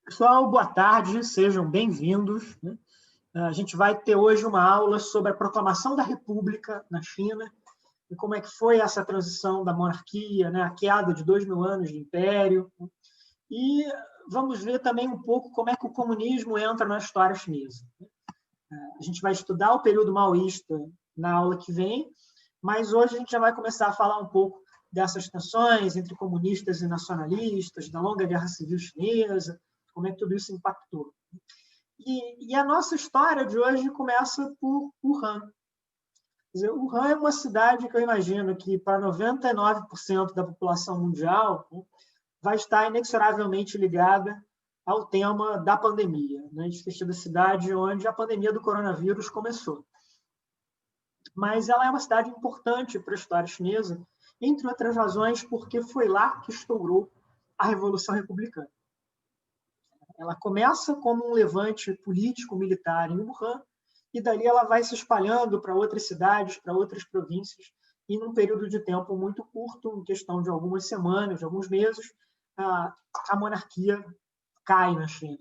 Pessoal, boa tarde, sejam bem-vindos. A gente vai ter hoje uma aula sobre a proclamação da República na China e como é que foi essa transição da monarquia, a queda de 2000 anos de império. E vamos ver também um pouco como é que o comunismo entra na história chinesa. A gente vai estudar o período maoísta na aula que vem, mas hoje a gente já vai começar a falar um pouco dessas tensões entre comunistas e nacionalistas, da longa guerra civil chinesa, como é que tudo isso impactou. E a nossa história de hoje começa por Wuhan. Quer dizer, Wuhan é uma cidade que eu imagino que, para 99% da população mundial, vai estar inexoravelmente ligada ao tema da pandemia, de ter sido a cidade onde a pandemia do coronavírus começou. Mas ela é uma cidade importante para a história chinesa, entre outras razões, porque foi lá que estourou a Revolução Republicana. Ela começa como um levante político-militar em Wuhan, e dali ela vai se espalhando para outras cidades, para outras províncias, e num período de tempo muito curto, em questão de algumas semanas, de alguns meses, a monarquia cai na China.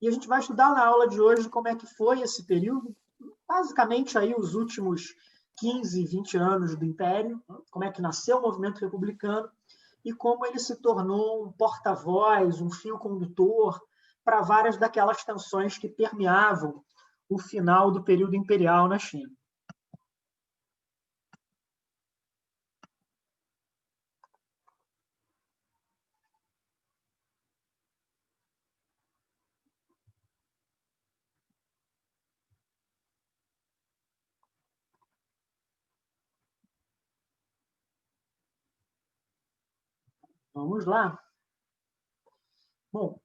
E a gente vai estudar na aula de hoje como é que foi esse período, basicamente aí os últimos 15, 20 anos do Império, como é que nasceu o movimento republicano, e como ele se tornou um porta-voz, um fio condutor para várias daquelas tensões que permeavam o final do período imperial na China. Vamos lá. Bom,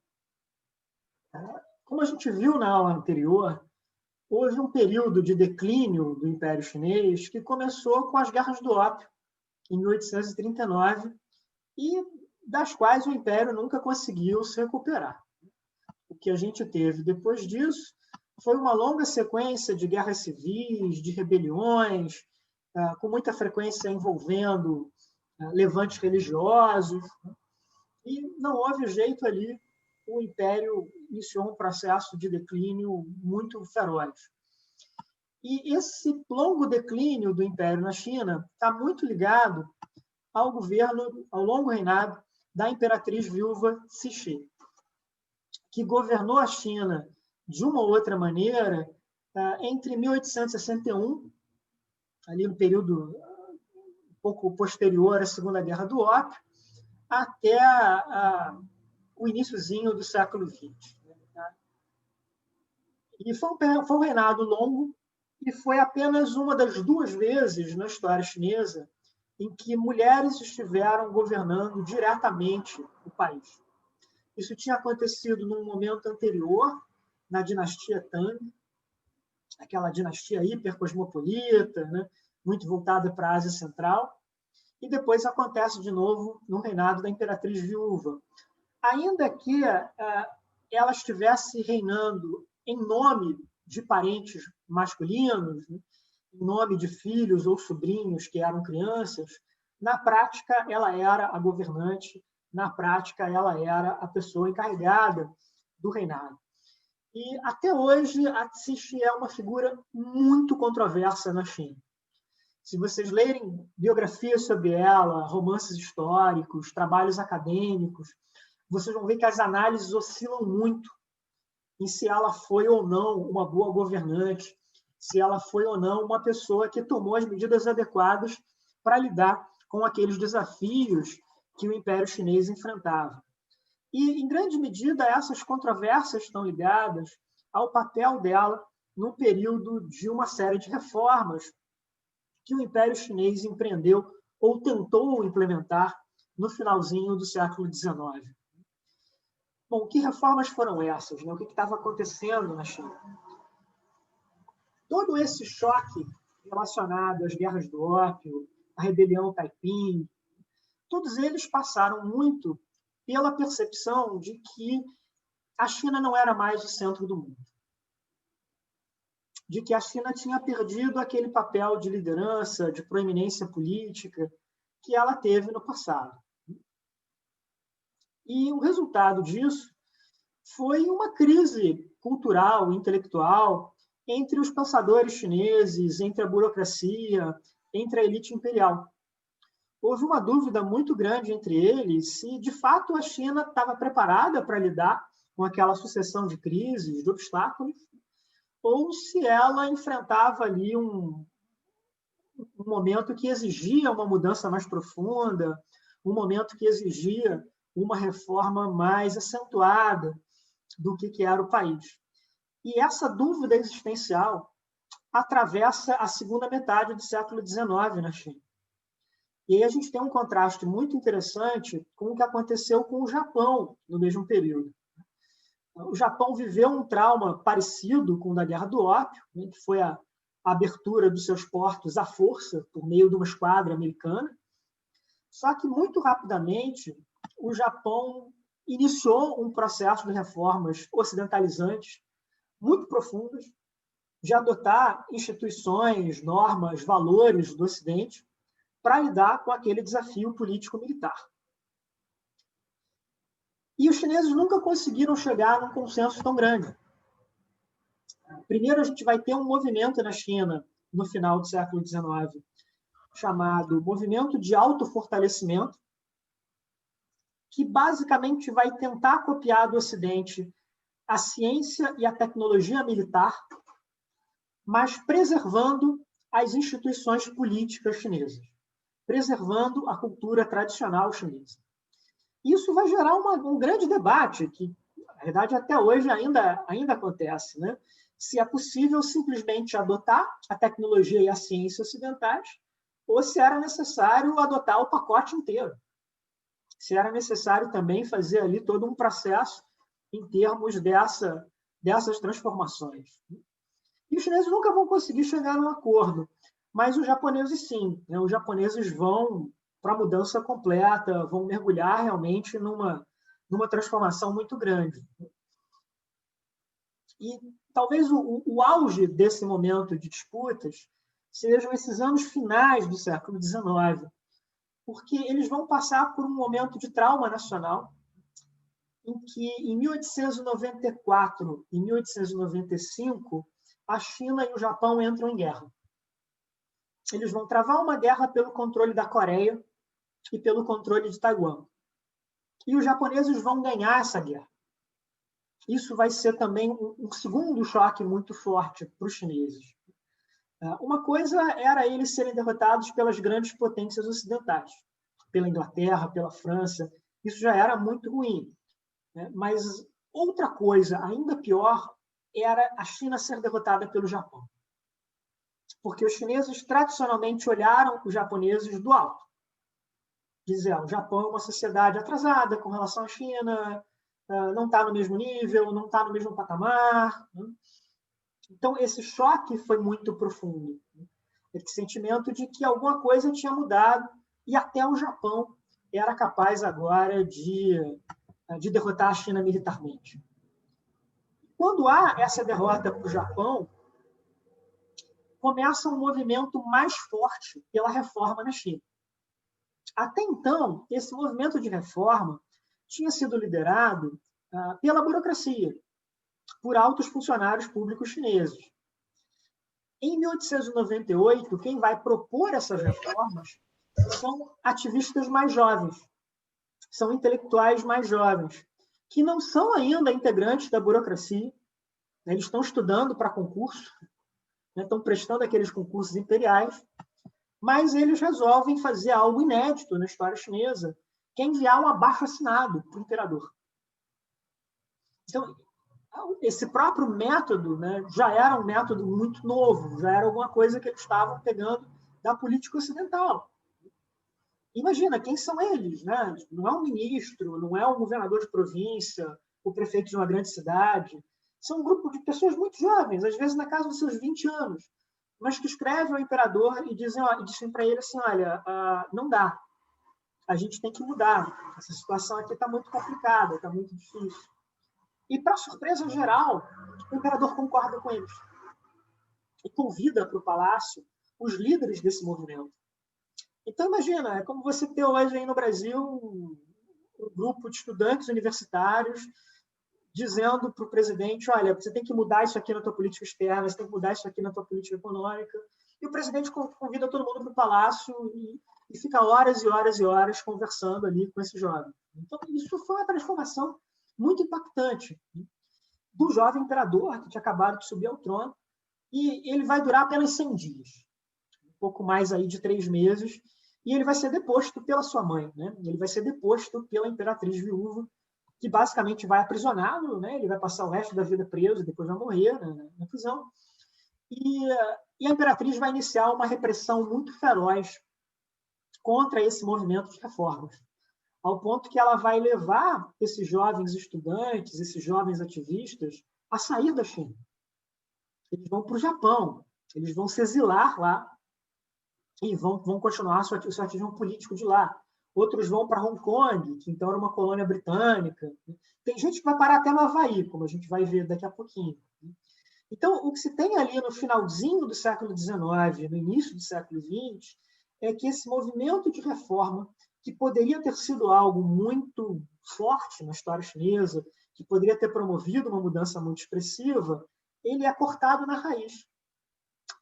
como a gente viu na aula anterior, houve um período de declínio do Império Chinês que começou com as Guerras do Ópio, em 1839, e das quais o Império nunca conseguiu se recuperar. O que a gente teve depois disso foi uma longa sequência de guerras civis, de rebeliões, com muita frequência envolvendo levantes religiosos, e não houve jeito ali, o Império iniciou um processo de declínio muito feroz. E esse longo declínio do Império na China está muito ligado ao governo, ao longo reinado da imperatriz viúva Cixi, que governou a China de uma ou outra maneira entre 1861, ali no período um pouco posterior à Segunda Guerra do Ópio, até o iniciozinho do século XX. E foi um reinado longo, e foi apenas uma das duas vezes na história chinesa em que mulheres estiveram governando diretamente o país. Isso tinha acontecido num momento anterior, na dinastia Tang, aquela dinastia hipercosmopolita, muito voltada para a Ásia Central, e depois acontece de novo no reinado da imperatriz viúva. Ainda que ela estivesse reinando em nome de parentes masculinos, em nome de filhos ou sobrinhos que eram crianças, na prática ela era a governante, na prática ela era a pessoa encarregada do reinado. E até hoje a Cixi é uma figura muito controversa na China. Se vocês lerem biografias sobre ela, romances históricos, trabalhos acadêmicos, vocês vão ver que as análises oscilam muito em se ela foi ou não uma boa governante, se ela foi ou não uma pessoa que tomou as medidas adequadas para lidar com aqueles desafios que o Império Chinês enfrentava. E, em grande medida, essas controvérsias estão ligadas ao papel dela no período de uma série de reformas que o Império Chinês empreendeu ou tentou implementar no finalzinho do século XIX. Bom, que reformas foram essas? O que estava acontecendo na China? Todo esse choque relacionado às guerras do ópio, à rebelião Taiping, todos eles passaram muito pela percepção de que a China não era mais o centro do mundo, de que a China tinha perdido aquele papel de liderança, de proeminência política que ela teve no passado. E o resultado disso foi uma crise cultural, intelectual, entre os pensadores chineses, entre a burocracia, entre a elite imperial. Houve uma dúvida muito grande entre eles se, de fato, a China estava preparada para lidar com aquela sucessão de crises, de obstáculos, ou se ela enfrentava ali um momento que exigia uma mudança mais profunda, um momento que exigia uma reforma mais acentuada do que era o país. E essa dúvida existencial atravessa a segunda metade do século XIX na China. E aí a gente tem um contraste muito interessante com o que aconteceu com o Japão no mesmo período. O Japão viveu um trauma parecido com o da Guerra do Ópio, né, que foi a abertura dos seus portos à força, por meio de uma esquadra americana. Só que, muito rapidamente, o Japão iniciou um processo de reformas ocidentalizantes muito profundas, de adotar instituições, normas, valores do Ocidente para lidar com aquele desafio político-militar. E os chineses nunca conseguiram chegar num consenso tão grande. Primeiro, a gente vai ter um movimento na China, no final do século XIX, chamado Movimento de Autofortalecimento, que basicamente vai tentar copiar do Ocidente a ciência e a tecnologia militar, mas preservando as instituições políticas chinesas, preservando a cultura tradicional chinesa. Isso vai gerar um grande debate, que, na verdade, até hoje ainda acontece, né? Se é possível simplesmente adotar a tecnologia e a ciência ocidentais, ou se era necessário adotar o pacote inteiro. Se era necessário também fazer ali todo um processo em termos dessas transformações. E os chineses nunca vão conseguir chegar num acordo, mas os japoneses sim, né? Os japoneses vão para a mudança completa, vão mergulhar realmente numa transformação muito grande. E talvez o auge desse momento de disputas sejam esses anos finais do século XIX, porque eles vão passar por um momento de trauma nacional, em que, em 1894 e 1895, a China e o Japão entram em guerra. Eles vão travar uma guerra pelo controle da Coreia e pelo controle de Taiwan. E os japoneses vão ganhar essa guerra. Isso vai ser também um segundo choque muito forte para os chineses. Uma coisa era eles serem derrotados pelas grandes potências ocidentais, pela Inglaterra, pela França. Isso já era muito ruim. Mas outra coisa, ainda pior, era a China ser derrotada pelo Japão. Porque os chineses tradicionalmente olharam os japoneses do alto. Diziam, o Japão é uma sociedade atrasada com relação à China, não está no mesmo nível, não está no mesmo patamar. Então, esse choque foi muito profundo. Esse sentimento de que alguma coisa tinha mudado e até o Japão era capaz agora de derrotar a China militarmente. Quando há essa derrota para o Japão, começa um movimento mais forte pela reforma na China. Até então, esse movimento de reforma tinha sido liderado pela burocracia, por altos funcionários públicos chineses. Em 1898, quem vai propor essas reformas são ativistas mais jovens, são intelectuais mais jovens, que não são ainda integrantes da burocracia, eles estão estudando para concurso, estão prestando aqueles concursos imperiais, mas eles resolvem fazer algo inédito na história chinesa, que é enviar um abaixo-assinado para o imperador. Então, esse próprio método, né, já era um método muito novo, já era alguma coisa que eles estavam pegando da política ocidental. Imagina, quem são eles? Né? Não é um ministro, não é um governador de província, o prefeito de uma grande cidade. São um grupo de pessoas muito jovens, às vezes na casa dos seus 20 anos, mas que escrevem ao imperador e dizem para ele assim, olha, não dá, a gente tem que mudar, essa situação aqui está muito complicada, está muito difícil. E, para surpresa geral, o imperador concorda com eles e convida para o palácio os líderes desse movimento. Então, imagina, é como você ter hoje aí no Brasil um grupo de estudantes universitários dizendo para o presidente, olha, você tem que mudar isso aqui na tua política externa, você tem que mudar isso aqui na tua política econômica. E o presidente convida todo mundo para o palácio e fica horas e horas e horas conversando ali com esse jovem. Então, isso foi uma transformação muito impactante do jovem imperador, que tinha acabado de subir ao trono, e ele vai durar apenas 100 dias, um pouco mais aí de 3 meses, e ele vai ser deposto pela sua mãe, né? Ele vai ser deposto pela imperatriz viúva, que basicamente vai aprisioná-lo, né? Ele vai passar o resto da vida preso, depois vai morrer na prisão, e a imperatriz vai iniciar uma repressão muito feroz contra esse movimento de reformas, ao ponto que ela vai levar esses jovens estudantes, esses jovens ativistas, a sair da China. Eles vão para o Japão, eles vão se exilar lá e vão continuar seu ativismo político de lá. Outros vão para Hong Kong, que então era uma colônia britânica. Tem gente que vai parar até no Havaí, como a gente vai ver daqui a pouquinho. Então, o que se tem ali no finalzinho do século XIX, no início do século XX, é que esse movimento de reforma, que poderia ter sido algo muito forte na história chinesa, que poderia ter promovido uma mudança muito expressiva, ele é cortado na raiz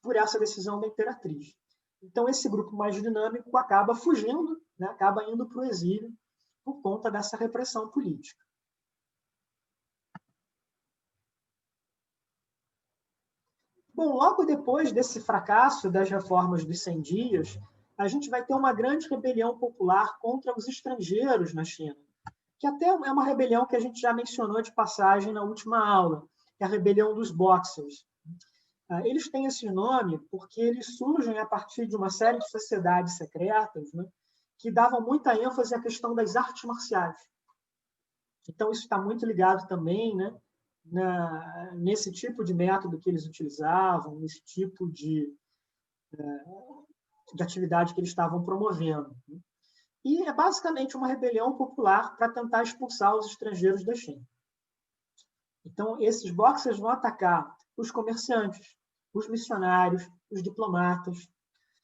por essa decisão da imperatriz. Então, esse grupo mais dinâmico acaba fugindo, né, acaba indo para o exílio por conta dessa repressão política. Bom, logo depois desse fracasso das reformas dos 100 dias, a gente vai ter uma grande rebelião popular contra os estrangeiros na China, que até é uma rebelião que a gente já mencionou de passagem na última aula, que é a rebelião dos Boxers. Eles têm esse nome porque eles surgem a partir de uma série de sociedades secretas, né, que davam muita ênfase à questão das artes marciais. Então, isso está muito ligado também, né, nesse tipo de método que eles utilizavam, nesse tipo de atividade que eles estavam promovendo. E é basicamente uma rebelião popular para tentar expulsar os estrangeiros da China. Então, esses boxers vão atacar os comerciantes, os missionários, os diplomatas,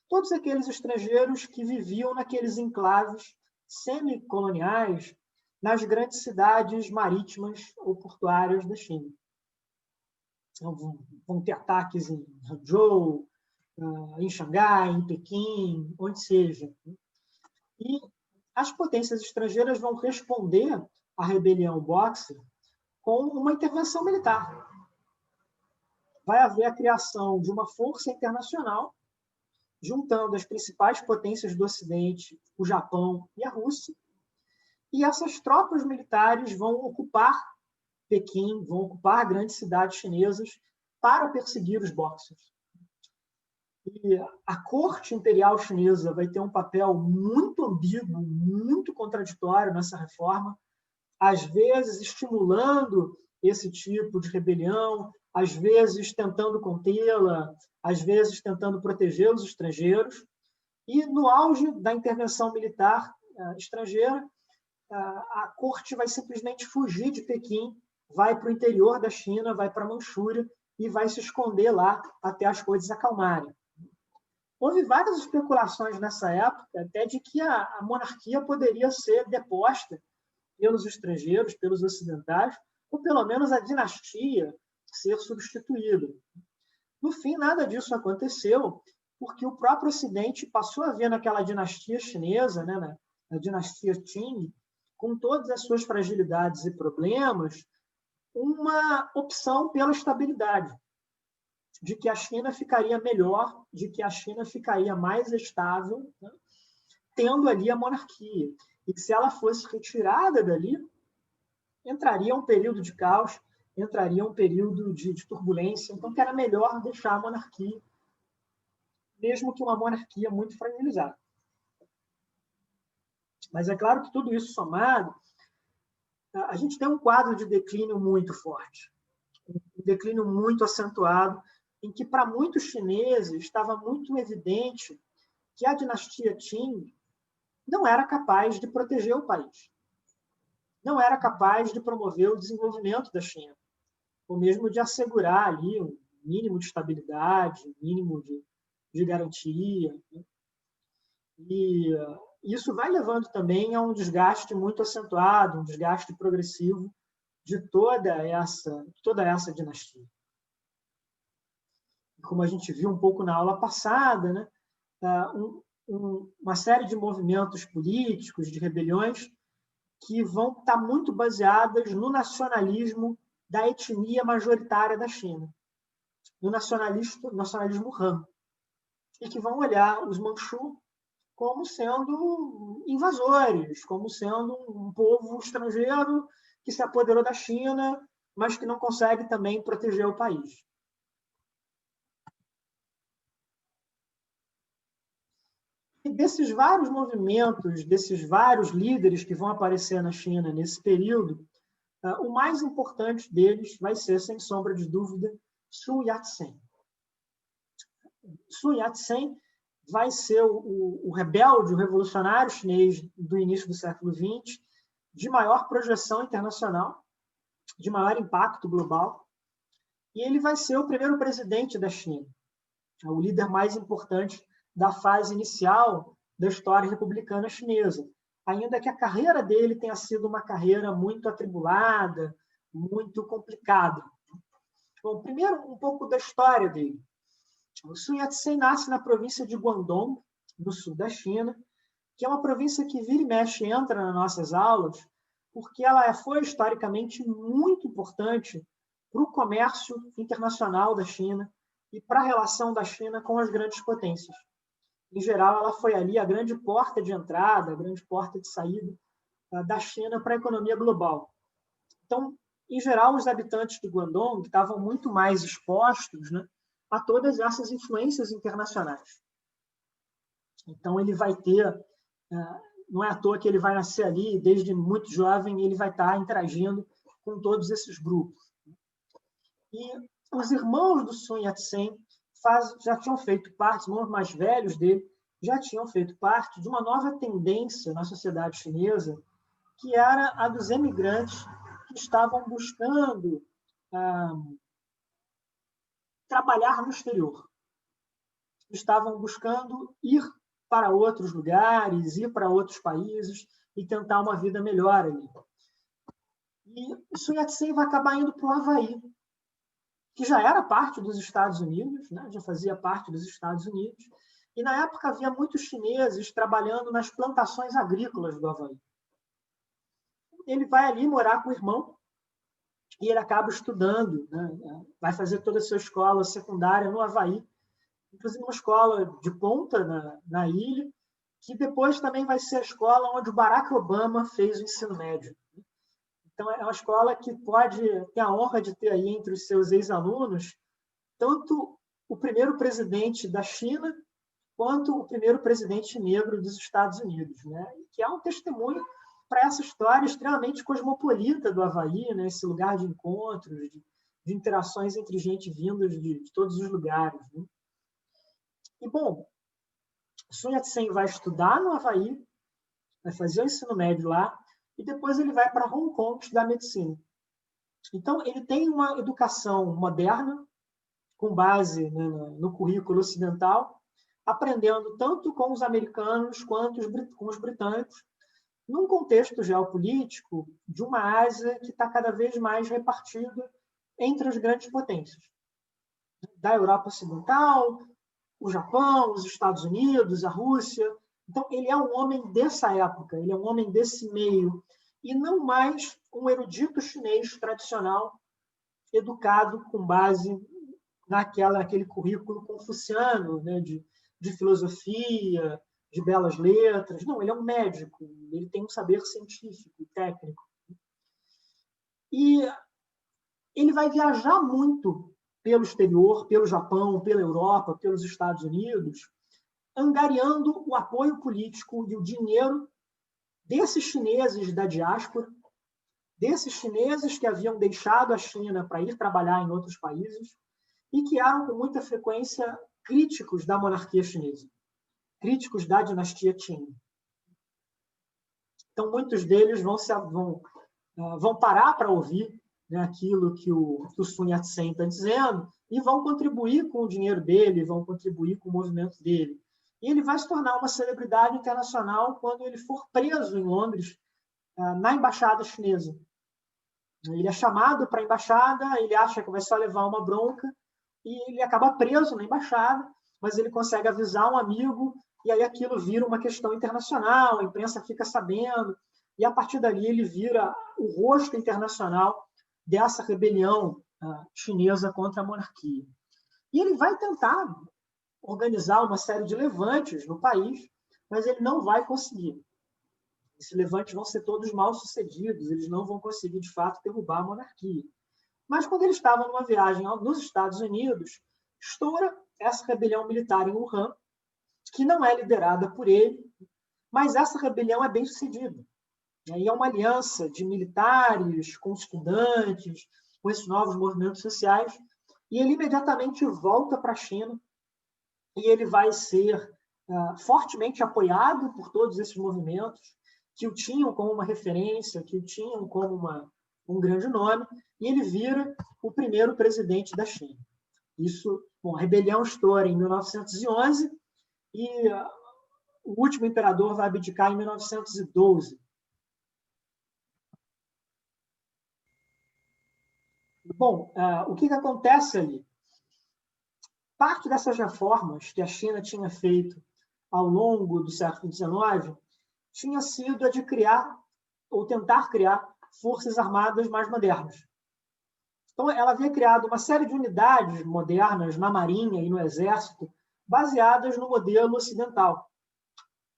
todos aqueles estrangeiros que viviam naqueles enclaves semi-coloniais nas grandes cidades marítimas ou portuárias da China. Então, vão ter ataques em Hangzhou, em Xangai, em Pequim, onde seja. E as potências estrangeiras vão responder à rebelião Boxer com uma intervenção militar. Vai haver a criação de uma força internacional, juntando as principais potências do Ocidente, o Japão e a Rússia, e essas tropas militares vão ocupar Pequim, vão ocupar grandes cidades chinesas para perseguir os Boxers. E a corte imperial chinesa vai ter um papel muito ambíguo, muito contraditório nessa reforma, às vezes estimulando esse tipo de rebelião, às vezes tentando contê-la, às vezes tentando proteger os estrangeiros. E no auge da intervenção militar estrangeira, a corte vai simplesmente fugir de Pequim, vai para o interior da China, vai para a Manchúria e vai se esconder lá até as coisas acalmarem. Houve várias especulações nessa época até de que a monarquia poderia ser deposta pelos estrangeiros, pelos ocidentais, ou pelo menos a dinastia ser substituída. No fim, nada disso aconteceu, porque o próprio Ocidente passou a ver naquela dinastia chinesa, né, na dinastia Qing, com todas as suas fragilidades e problemas, uma opção pela estabilidade, de que a China ficaria melhor, de que a China ficaria mais estável, né, tendo ali a monarquia. E que se ela fosse retirada dali, entraria um período de caos, entraria um período de turbulência, então que era melhor deixar a monarquia, mesmo que uma monarquia muito fragilizada. Mas é claro que tudo isso somado, a gente tem um quadro de declínio muito forte, um declínio muito acentuado, em que para muitos chineses estava muito evidente que a dinastia Qing não era capaz de proteger o país, não era capaz de promover o desenvolvimento da China, ou mesmo de assegurar ali um mínimo de estabilidade, um mínimo de garantia. E isso vai levando também a um desgaste muito acentuado, um desgaste progressivo de toda essa dinastia. Como a gente viu um pouco na aula passada, né, uma série de movimentos políticos, de rebeliões, que vão estar muito baseadas no nacionalismo da etnia majoritária da China, no nacionalismo Han, e que vão olhar os Manchu como sendo invasores, como sendo um povo estrangeiro que se apoderou da China, mas que não consegue também proteger o país. E desses vários movimentos, desses vários líderes que vão aparecer na China nesse período, o mais importante deles vai ser, sem sombra de dúvida, Sun Yat-sen. Sun Yat-sen vai ser o rebelde, o revolucionário chinês do início do século XX, de maior projeção internacional, de maior impacto global, e ele vai ser o primeiro presidente da China, o líder mais importante da fase inicial da história republicana chinesa, ainda que a carreira dele tenha sido uma carreira muito atribulada, muito complicada. Bom, primeiro, um pouco da história dele. O Sun Yat-sen nasce na província de Guangdong, no sul da China, que é uma província que vira e mexe entra nas nossas aulas, porque ela foi historicamente muito importante para o comércio internacional da China e para a relação da China com as grandes potências. Em geral, ela foi ali a grande porta de entrada, a grande porta de saída da China para a economia global. Então, em geral, os habitantes de Guangdong estavam muito mais expostos, né, a todas essas influências internacionais. Então, ele vai ter, não é à toa que ele vai nascer ali, desde muito jovem, ele vai estar interagindo com todos esses grupos. E os irmãos do Sun Yat-sen já tinham feito parte, os irmãos mais velhos dele, já tinham feito parte de uma nova tendência na sociedade chinesa, que era a dos emigrantes que estavam buscando trabalhar no exterior. Estavam buscando ir para outros lugares, ir para outros países e tentar uma vida melhor ali. E o Sun Yat-sen vai acabar indo para o Havaí, que já era parte dos Estados Unidos, né? Já fazia parte dos Estados Unidos, e na época havia muitos chineses trabalhando nas plantações agrícolas do Havaí. Ele vai ali morar com o irmão, e ele acaba estudando, né? Vai fazer toda a sua escola secundária no Havaí, inclusive uma escola de ponta na ilha, que depois também vai ser a escola onde o Barack Obama fez o ensino médio. Então, é uma escola que ter a honra de ter aí entre os seus ex-alunos tanto o primeiro presidente da China quanto o primeiro presidente negro dos Estados Unidos, né? Que é um testemunho para essa história extremamente cosmopolita do Havaí, né? Esse lugar de encontros, de interações entre gente vinda de todos os lugares, né? E, bom, Sun Yat-sen vai estudar no Havaí, vai fazer o ensino médio lá, e depois ele vai para Hong Kong estudar medicina. Então, ele tem uma educação moderna, com base, né, no currículo ocidental, aprendendo tanto com os americanos quanto com os britânicos, num contexto geopolítico de uma Ásia que está cada vez mais repartida entre as grandes potências. Da Europa Ocidental, o Japão, os Estados Unidos, a Rússia. Então, ele é um homem dessa época, ele é um homem desse meio, e não mais um erudito chinês tradicional, educado com base naquele currículo confuciano, né, de filosofia, de belas letras. Não, ele é um médico, ele tem um saber científico, técnico. E ele vai viajar muito pelo exterior, pelo Japão, pela Europa, pelos Estados Unidos, angariando o apoio político e o dinheiro desses chineses da diáspora, desses chineses que haviam deixado a China para ir trabalhar em outros países e que eram, com muita frequência, críticos da monarquia chinesa, críticos da dinastia Qing. Então, muitos deles vão parar para ouvir, né, aquilo que o Sun Yat-sen está dizendo e vão contribuir com o dinheiro dele, vão contribuir com o movimento dele. E ele vai se tornar uma celebridade internacional quando ele for preso em Londres, na embaixada chinesa. Ele é chamado para a embaixada, ele acha que vai só levar uma bronca, e ele acaba preso na embaixada, mas ele consegue avisar um amigo, e aí aquilo vira uma questão internacional, a imprensa fica sabendo, e a partir dali ele vira o rosto internacional dessa rebelião chinesa contra a monarquia. E ele vai tentar organizar uma série de levantes no país, mas ele não vai conseguir. Esses levantes vão ser todos mal sucedidos, eles não vão conseguir, de fato, derrubar a monarquia. Mas quando ele estava numa viagem nos Estados Unidos, estoura essa rebelião militar em Wuhan, que não é liderada por ele, mas essa rebelião é bem sucedida. E é uma aliança de militares com estudantes, com esses novos movimentos sociais, e ele imediatamente volta para a China e ele vai ser fortemente apoiado por todos esses movimentos que o tinham como uma referência, que o tinham como um grande nome, e ele vira o primeiro presidente da China. A rebelião estoura em 1911 e o último imperador vai abdicar em 1912. Bom, o que acontece ali? Parte dessas reformas que a China tinha feito ao longo do século XIX tinha sido a de criar, ou tentar criar, forças armadas mais modernas. Então, ela havia criado uma série de unidades modernas na Marinha e no Exército, baseadas no modelo ocidental.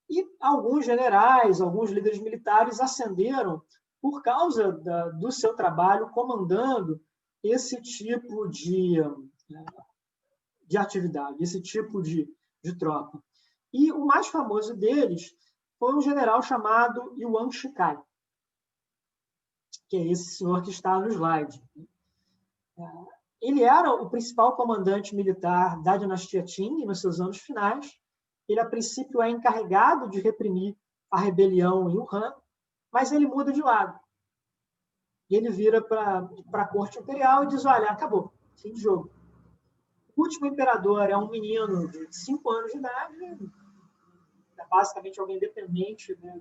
E alguns generais, alguns líderes militares ascenderam por causa do seu trabalho comandando esse tipo de atividade, esse tipo de tropa. E o mais famoso deles foi um general chamado Yuan Shikai, que é esse senhor que está no slide. Ele era o principal comandante militar da dinastia Qing nos seus anos finais. Ele, a princípio, é encarregado de reprimir a rebelião em Wuhan, mas ele muda de lado. E ele vira para a corte imperial e diz, olha, acabou, fim de jogo. O último imperador é um menino de 5 anos de idade, é basicamente alguém dependente, né,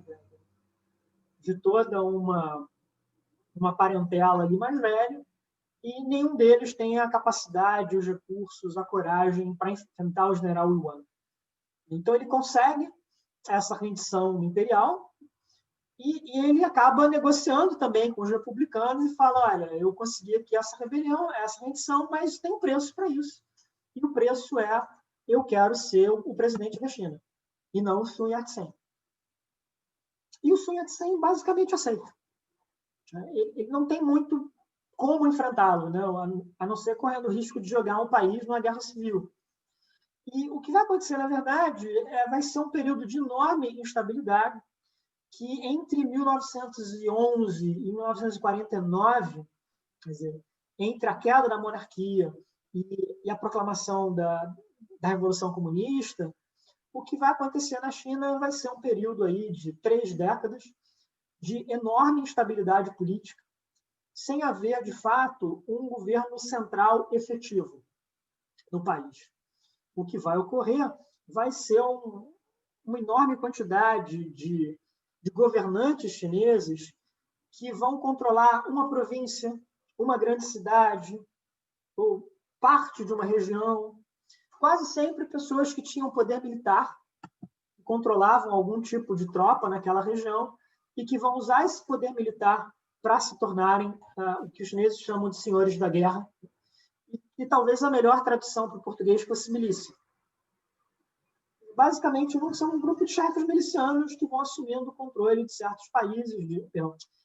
de toda uma parentela ali mais velha, e nenhum deles tem a capacidade, os recursos, a coragem para enfrentar o general Yuan. Então ele consegue essa rendição imperial e ele acaba negociando também com os republicanos e fala, olha, eu consegui aqui essa rebelião, essa rendição, mas tem um preço para isso. E o preço é, eu quero ser o presidente da China, e não o Sun Yat-sen. E o Sun Yat-sen basicamente aceita. Ele não tem muito como enfrentá-lo, né? A não ser correndo o risco de jogar um país numa guerra civil. E o que vai acontecer, na verdade, vai ser um período de enorme instabilidade que, entre 1911 e 1949, quer dizer, entre a queda da monarquia e a proclamação da Revolução Comunista, o que vai acontecer na China vai ser um período aí de 3 décadas de enorme instabilidade política, sem haver, de fato, um governo central efetivo no país. O que vai ocorrer vai ser uma enorme quantidade de governantes chineses que vão controlar uma província, uma grande cidade, ou parte de uma região, quase sempre pessoas que tinham poder militar, que controlavam algum tipo de tropa naquela região e que vão usar esse poder militar para se tornarem o que os chineses chamam de senhores da guerra. E talvez a melhor tradução para o português fosse milícia. Basicamente, são um grupo de chefes milicianos que vão assumindo o controle de certos países, de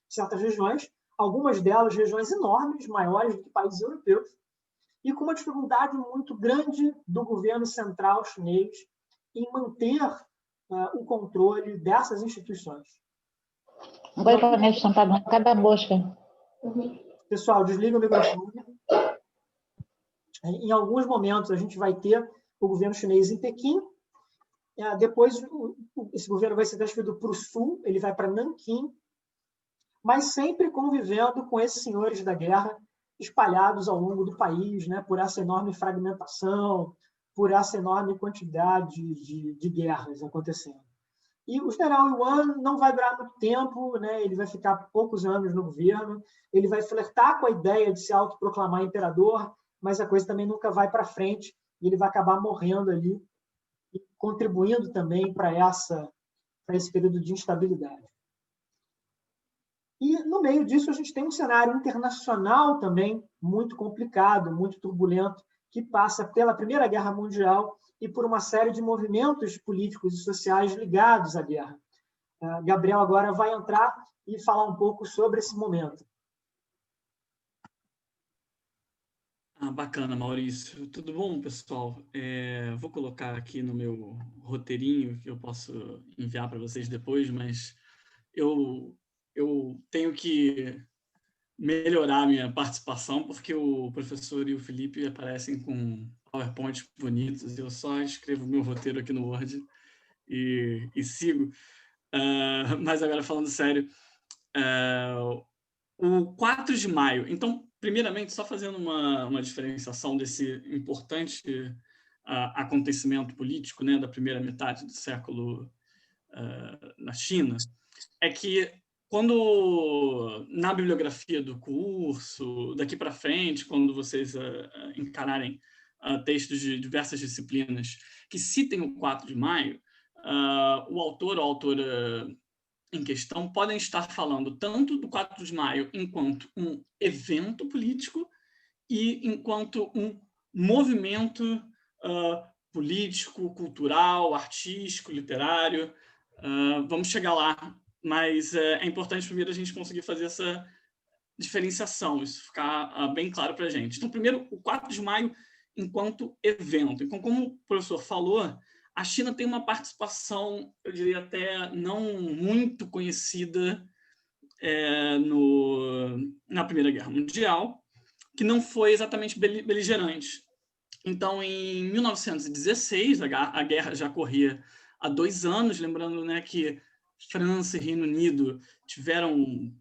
certas regiões, algumas delas regiões enormes, maiores do que países europeus, e com uma dificuldade muito grande do governo central chinês em manter o controle dessas instituições. Agora para mim está dando cada mosca. Pessoal, desliga o microfone. Em alguns momentos, a gente vai ter o governo chinês em Pequim. Depois, esse governo vai ser transferido para o sul, ele vai para Nanquim, mas sempre convivendo com esses senhores da guerra espalhados ao longo do país, né, por essa enorme fragmentação, por essa enorme quantidade de guerras acontecendo. E o general Yuan não vai durar muito tempo, né? Ele vai ficar poucos anos no governo, ele vai flertar com a ideia de se autoproclamar imperador, mas a coisa também nunca vai para frente, e ele vai acabar morrendo ali, e contribuindo também para esse período de instabilidade. E, no meio disso, a gente tem um cenário internacional também muito complicado, muito turbulento, que passa pela Primeira Guerra Mundial e por uma série de movimentos políticos e sociais ligados à guerra. Gabriel agora vai entrar e falar um pouco sobre esse momento. Bacana, Maurício. Tudo bom, pessoal? Vou colocar aqui no meu roteirinho, que eu posso enviar para vocês depois, mas eu tenho que melhorar a minha participação, porque o professor e o Felipe aparecem com PowerPoint bonitos, e eu só escrevo meu roteiro aqui no Word e sigo. Mas agora, falando sério, o 4 de maio... Então, primeiramente, só fazendo uma diferenciação desse importante acontecimento político, né, da primeira metade do século na China, é que quando, na bibliografia do curso, daqui para frente, quando vocês encararem textos de diversas disciplinas que citem o 4 de maio, o autor ou a autora em questão podem estar falando tanto do 4 de maio enquanto um evento político e enquanto um movimento político, cultural, artístico, literário. Vamos chegar lá, mas é importante primeiro a gente conseguir fazer essa diferenciação, isso ficar bem claro para a gente. Então, primeiro, o 4 de maio enquanto evento. Então, como o professor falou, a China tem uma participação, eu diria até não muito conhecida na Primeira Guerra Mundial, que não foi exatamente beligerante. Então, em 1916, a guerra já corria há 2 anos, lembrando, né, que França e Reino Unido tiveram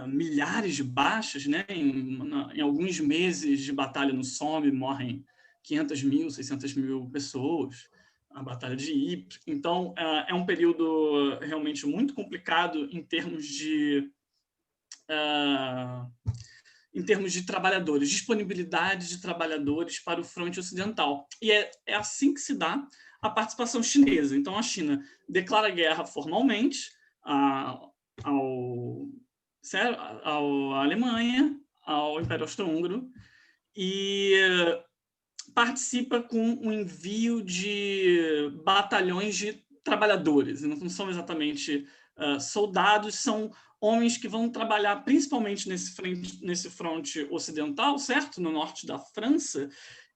milhares de baixas, né? Em alguns meses de batalha no Somme morrem 500.000, 600.000 pessoas, a Batalha de Ypres. Então, é um período realmente muito complicado em termos de trabalhadores, disponibilidade de trabalhadores para o fronte ocidental. E é assim que se dá a participação chinesa. Então, a China declara guerra formalmente à Alemanha, ao Império Austro-Húngaro, e participa com o envio de batalhões de trabalhadores. Não são exatamente soldados, são homens que vão trabalhar principalmente nesse fronte ocidental, certo? No norte da França,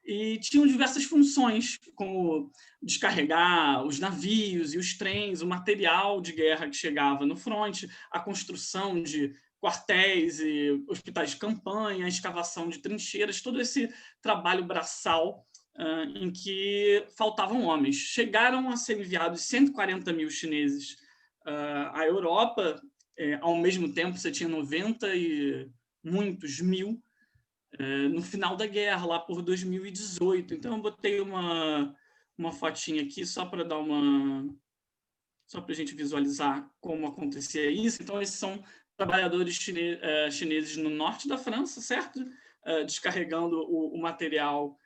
e tinham diversas funções, como descarregar os navios e os trens, o material de guerra que chegava no fronte, a construção de quartéis e hospitais de campanha, a escavação de trincheiras, todo esse trabalho braçal em que faltavam homens. Chegaram a ser enviados 140.000 chineses à Europa. Ao mesmo tempo, você tinha 90 e muitos mil no final da guerra, lá por 2018. Então, eu botei uma fotinha aqui só para dar só para a gente visualizar como acontecia isso. Então, esses são trabalhadores chineses no norte da França, certo? Descarregando o material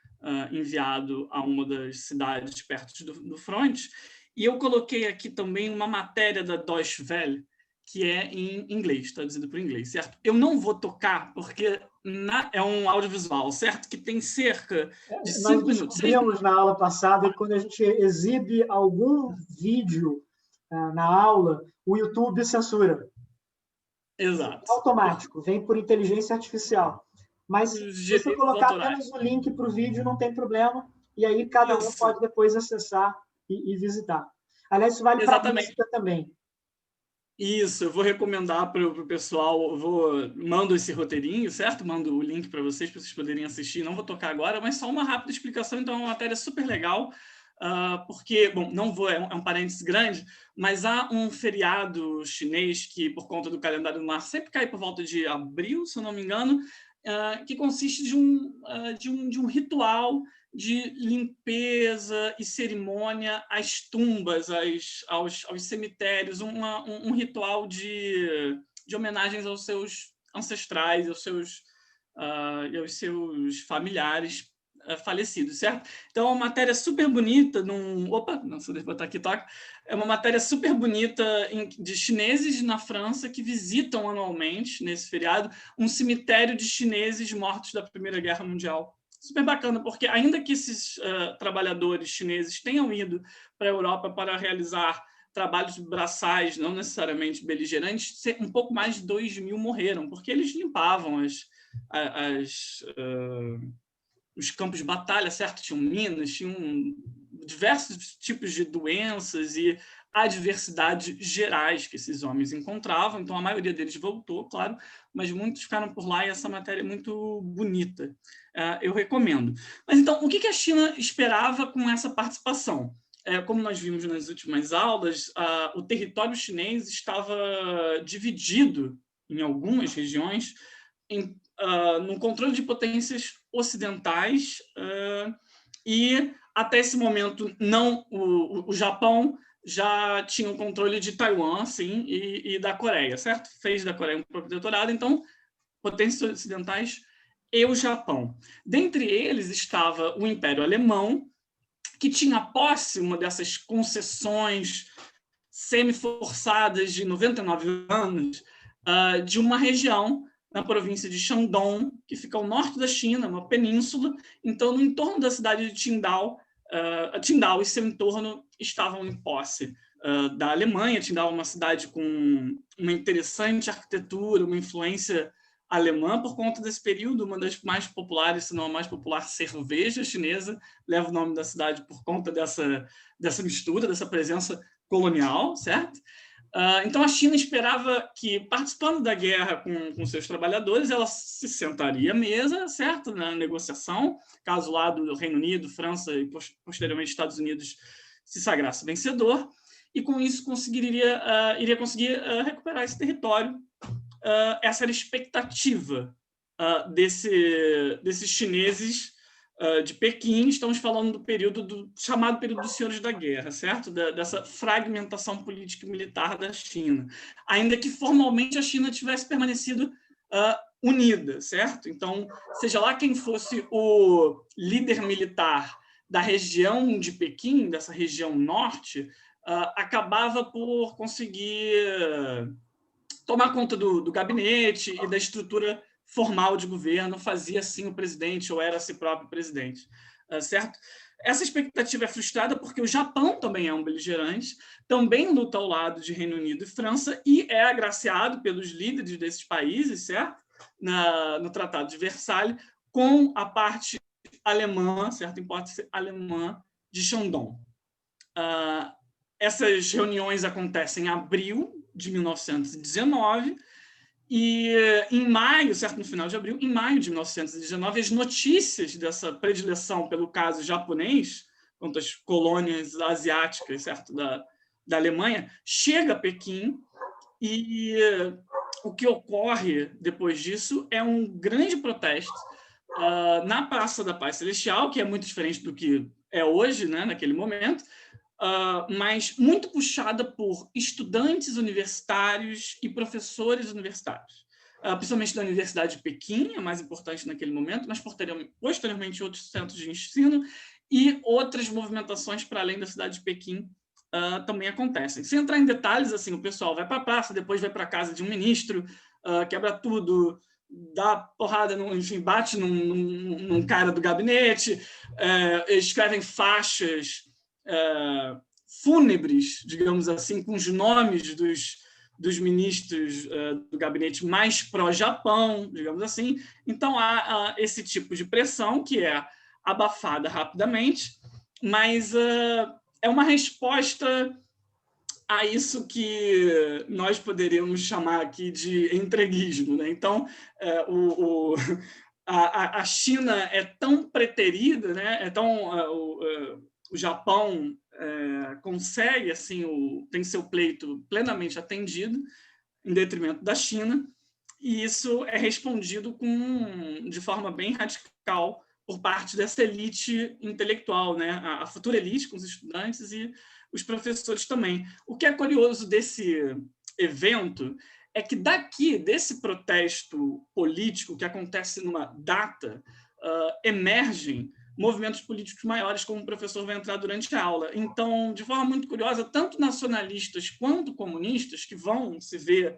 enviado a uma das cidades perto do fronte. E eu coloquei aqui também uma matéria da Deutsche Welle, que é em inglês, traduzido para o inglês, certo? Eu não vou tocar, porque é um audiovisual, certo? Que tem cerca de 5 minutos. Nós descobrimos na aula passada que quando a gente exibe algum vídeo na aula, o YouTube censura. Exato. É automático, vem por inteligência artificial. Mas se você colocar apenas o link para o vídeo, não tem problema, e aí cada um pode depois acessar e visitar. Aliás, isso vale para a música também. Isso, eu vou recomendar para o pessoal, mando esse roteirinho, certo? Mando o link para vocês poderem assistir. Não vou tocar agora, mas só uma rápida explicação. Então, é uma matéria super legal, porque, bom, não vou, é um parênteses grande, mas há um feriado chinês que, por conta do calendário lunar, sempre cai por volta de abril, se eu não me engano, que consiste de um ritual de limpeza e cerimônia às tumbas, aos cemitérios, um ritual de homenagens aos seus ancestrais, aos seus familiares falecidos, certo? Então, é uma matéria super bonita, deixa eu botar aqui, toca. É uma matéria super bonita de chineses na França que visitam anualmente, nesse feriado, um cemitério de chineses mortos da Primeira Guerra Mundial. Super bacana, porque ainda que esses trabalhadores chineses tenham ido para a Europa para realizar trabalhos braçais, não necessariamente beligerantes, um pouco mais de 2.000 morreram, porque eles limpavam os campos de batalha, certo? Tinham minas, tinham diversos tipos de doenças e adversidades gerais que esses homens encontravam. Então, a maioria deles voltou, claro, mas muitos ficaram por lá e essa matéria é muito bonita. Eu recomendo. Mas, então, o que a China esperava com essa participação? Como nós vimos nas últimas aulas, o território chinês estava dividido em algumas regiões no controle de potências ocidentais e, até esse momento, não o Japão já tinha o controle de Taiwan, sim, e da Coreia, certo? Fez da Coreia um protetorado, então, potências ocidentais e o Japão. Dentre eles estava o Império Alemão, que tinha posse, uma dessas concessões semi-forçadas de 99 anos, de uma região na província de Shandong, que fica ao norte da China, uma península. Então, no entorno da cidade de Qingdao e seu entorno estavam em posse da Alemanha. Qingdao é uma cidade com uma interessante arquitetura, uma influência alemã por conta desse período, uma das mais populares, se não a mais popular, cerveja chinesa, leva o nome da cidade por conta dessa mistura, dessa presença colonial, certo? Então, a China esperava que, participando da guerra com seus trabalhadores, ela se sentaria à mesa, certo? Na negociação, caso o lado do Reino Unido, França e, posteriormente, Estados Unidos se sagrasse vencedor, e, com isso, iria conseguir recuperar esse território. Essa era a expectativa desses chineses de Pequim. Estamos falando do chamado período dos Senhores da Guerra, certo? Dessa fragmentação política e militar da China. Ainda que formalmente a China tivesse permanecido unida, certo? Então, seja lá quem fosse o líder militar da região de Pequim, dessa região norte, acabava por conseguir tomar conta do gabinete e da estrutura formal de governo, fazia assim o presidente ou era si próprio presidente, certo? Essa expectativa é frustrada porque o Japão também é um beligerante, também luta ao lado de Reino Unido e França e é agraciado pelos líderes desses países, certo? No Tratado de Versalhes, com a parte alemã, certo? Hipótese alemã de Shandong. Essas reuniões acontecem em abril de 1919 e em maio, certo, no final de abril, em maio de 1919, as notícias dessa predileção pelo caso japonês, quanto às colônias asiáticas, certo, da Alemanha, chega a Pequim e o que ocorre depois disso é um grande protesto na Praça da Paz Celestial, que é muito diferente do que é hoje, né, naquele momento, mas muito puxada por estudantes universitários e professores universitários, principalmente da Universidade de Pequim, a mais importante naquele momento, mas posteriormente outros centros de ensino e outras movimentações para além da cidade de Pequim também acontecem. Sem entrar em detalhes, assim, o pessoal vai para a praça, depois vai para a casa de um ministro, quebra tudo, dá porrada, enfim, bate num cara do gabinete, escrevem faixas fúnebres, digamos assim, com os nomes dos ministros do gabinete mais pró-Japão, digamos assim. Então, há esse tipo de pressão que é abafada rapidamente, mas é uma resposta a isso que nós poderíamos chamar aqui de entreguismo, né? Então, a China é tão preterida, né? O Japão consegue, assim, tem seu pleito plenamente atendido, em detrimento da China, E isso é respondido de forma bem radical por parte dessa elite intelectual, né? A futura elite, com os estudantes e os professores também. O que é curioso desse evento é que desse protesto político que acontece numa data, emergem movimentos políticos maiores, como o professor vai entrar durante a aula. Então, de forma muito curiosa, tanto nacionalistas quanto comunistas, que vão se ver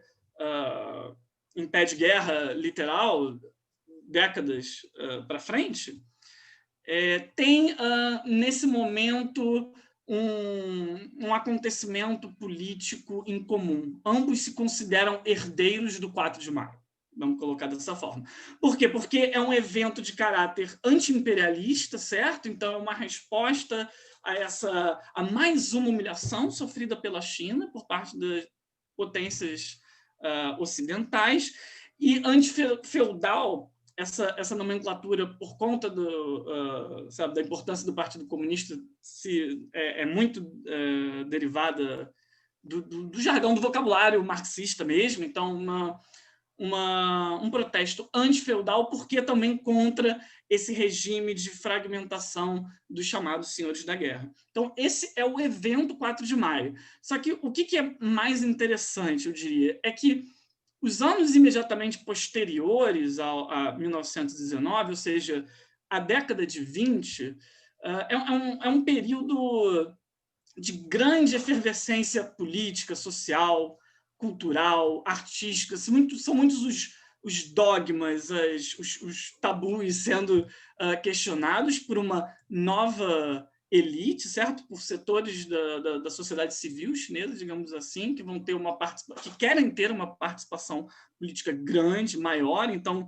em pé de guerra literal, décadas para frente, tem, nesse momento, um acontecimento político em comum. Ambos se consideram herdeiros do 4 de maio. Vamos colocar dessa forma. Por quê? Porque é um evento de caráter anti-imperialista, certo? Então, é uma resposta a mais uma humilhação sofrida pela China por parte das potências ocidentais, e anti-feudal, essa nomenclatura, por conta da importância do Partido Comunista, é muito derivada do jargão, do vocabulário marxista mesmo. Então, um protesto anti-feudal, porque também contra esse regime de fragmentação dos chamados senhores da guerra. Então, esse é o evento 4 de maio. Só que o que é mais interessante, eu diria, é que os anos imediatamente posteriores a 1919, ou seja, a década de 20, é um período de grande efervescência política, social, cultural, artística. São muitos os dogmas, os tabus sendo questionados por uma nova elite, certo? Por setores da sociedade civil chinesa, digamos assim, que querem ter uma participação política grande, maior. Então,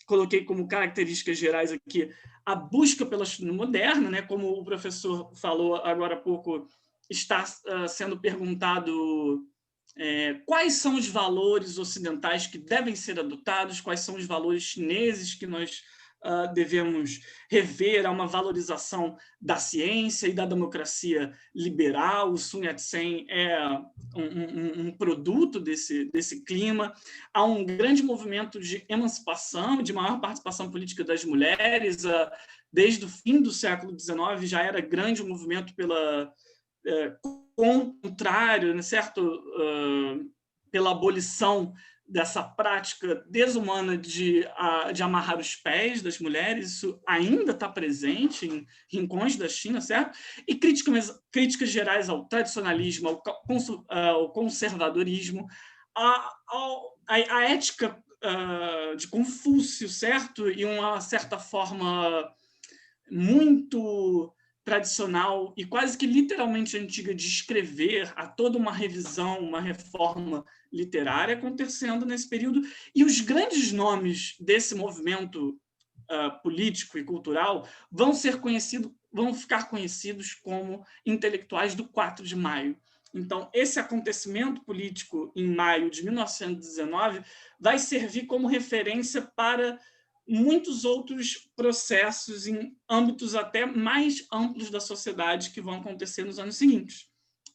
coloquei como características gerais aqui a busca pela China moderna, né? Como o professor falou agora há pouco, está sendo perguntado quais são os valores ocidentais que devem ser adotados, quais são os valores chineses que nós devemos rever. Há uma valorização da ciência e da democracia liberal. O Sun Yat-sen é um produto desse clima. Há um grande movimento de emancipação, de maior participação política das mulheres. Desde o fim do século XIX já era grande o movimento contrário, né, certo? Pela abolição dessa prática desumana de amarrar os pés das mulheres. Isso ainda está presente em rincões da China, certo? E críticas gerais ao tradicionalismo, ao conservadorismo, a ética de Confúcio, certo? E uma certa forma muito tradicional e quase que literalmente antiga de escrever, a toda uma revisão, uma reforma literária acontecendo nesse período. E os grandes nomes desse movimento político e cultural vão ficar conhecidos como intelectuais do 4 de maio. Então, esse acontecimento político em maio de 1919 vai servir como referência para muitos outros processos em âmbitos até mais amplos da sociedade que vão acontecer nos anos seguintes.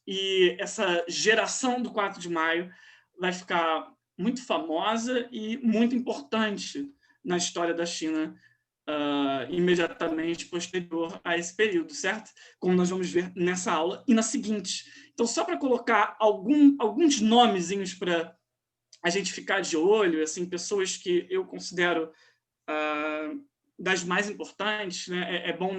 E essa geração do 4 de maio vai ficar muito famosa e muito importante na história da China imediatamente posterior a esse período, certo? Como nós vamos ver nessa aula e na seguinte. Então, só para colocar alguns nomezinhos para a gente ficar de olho, assim, pessoas que eu considero das mais importantes, né? É bom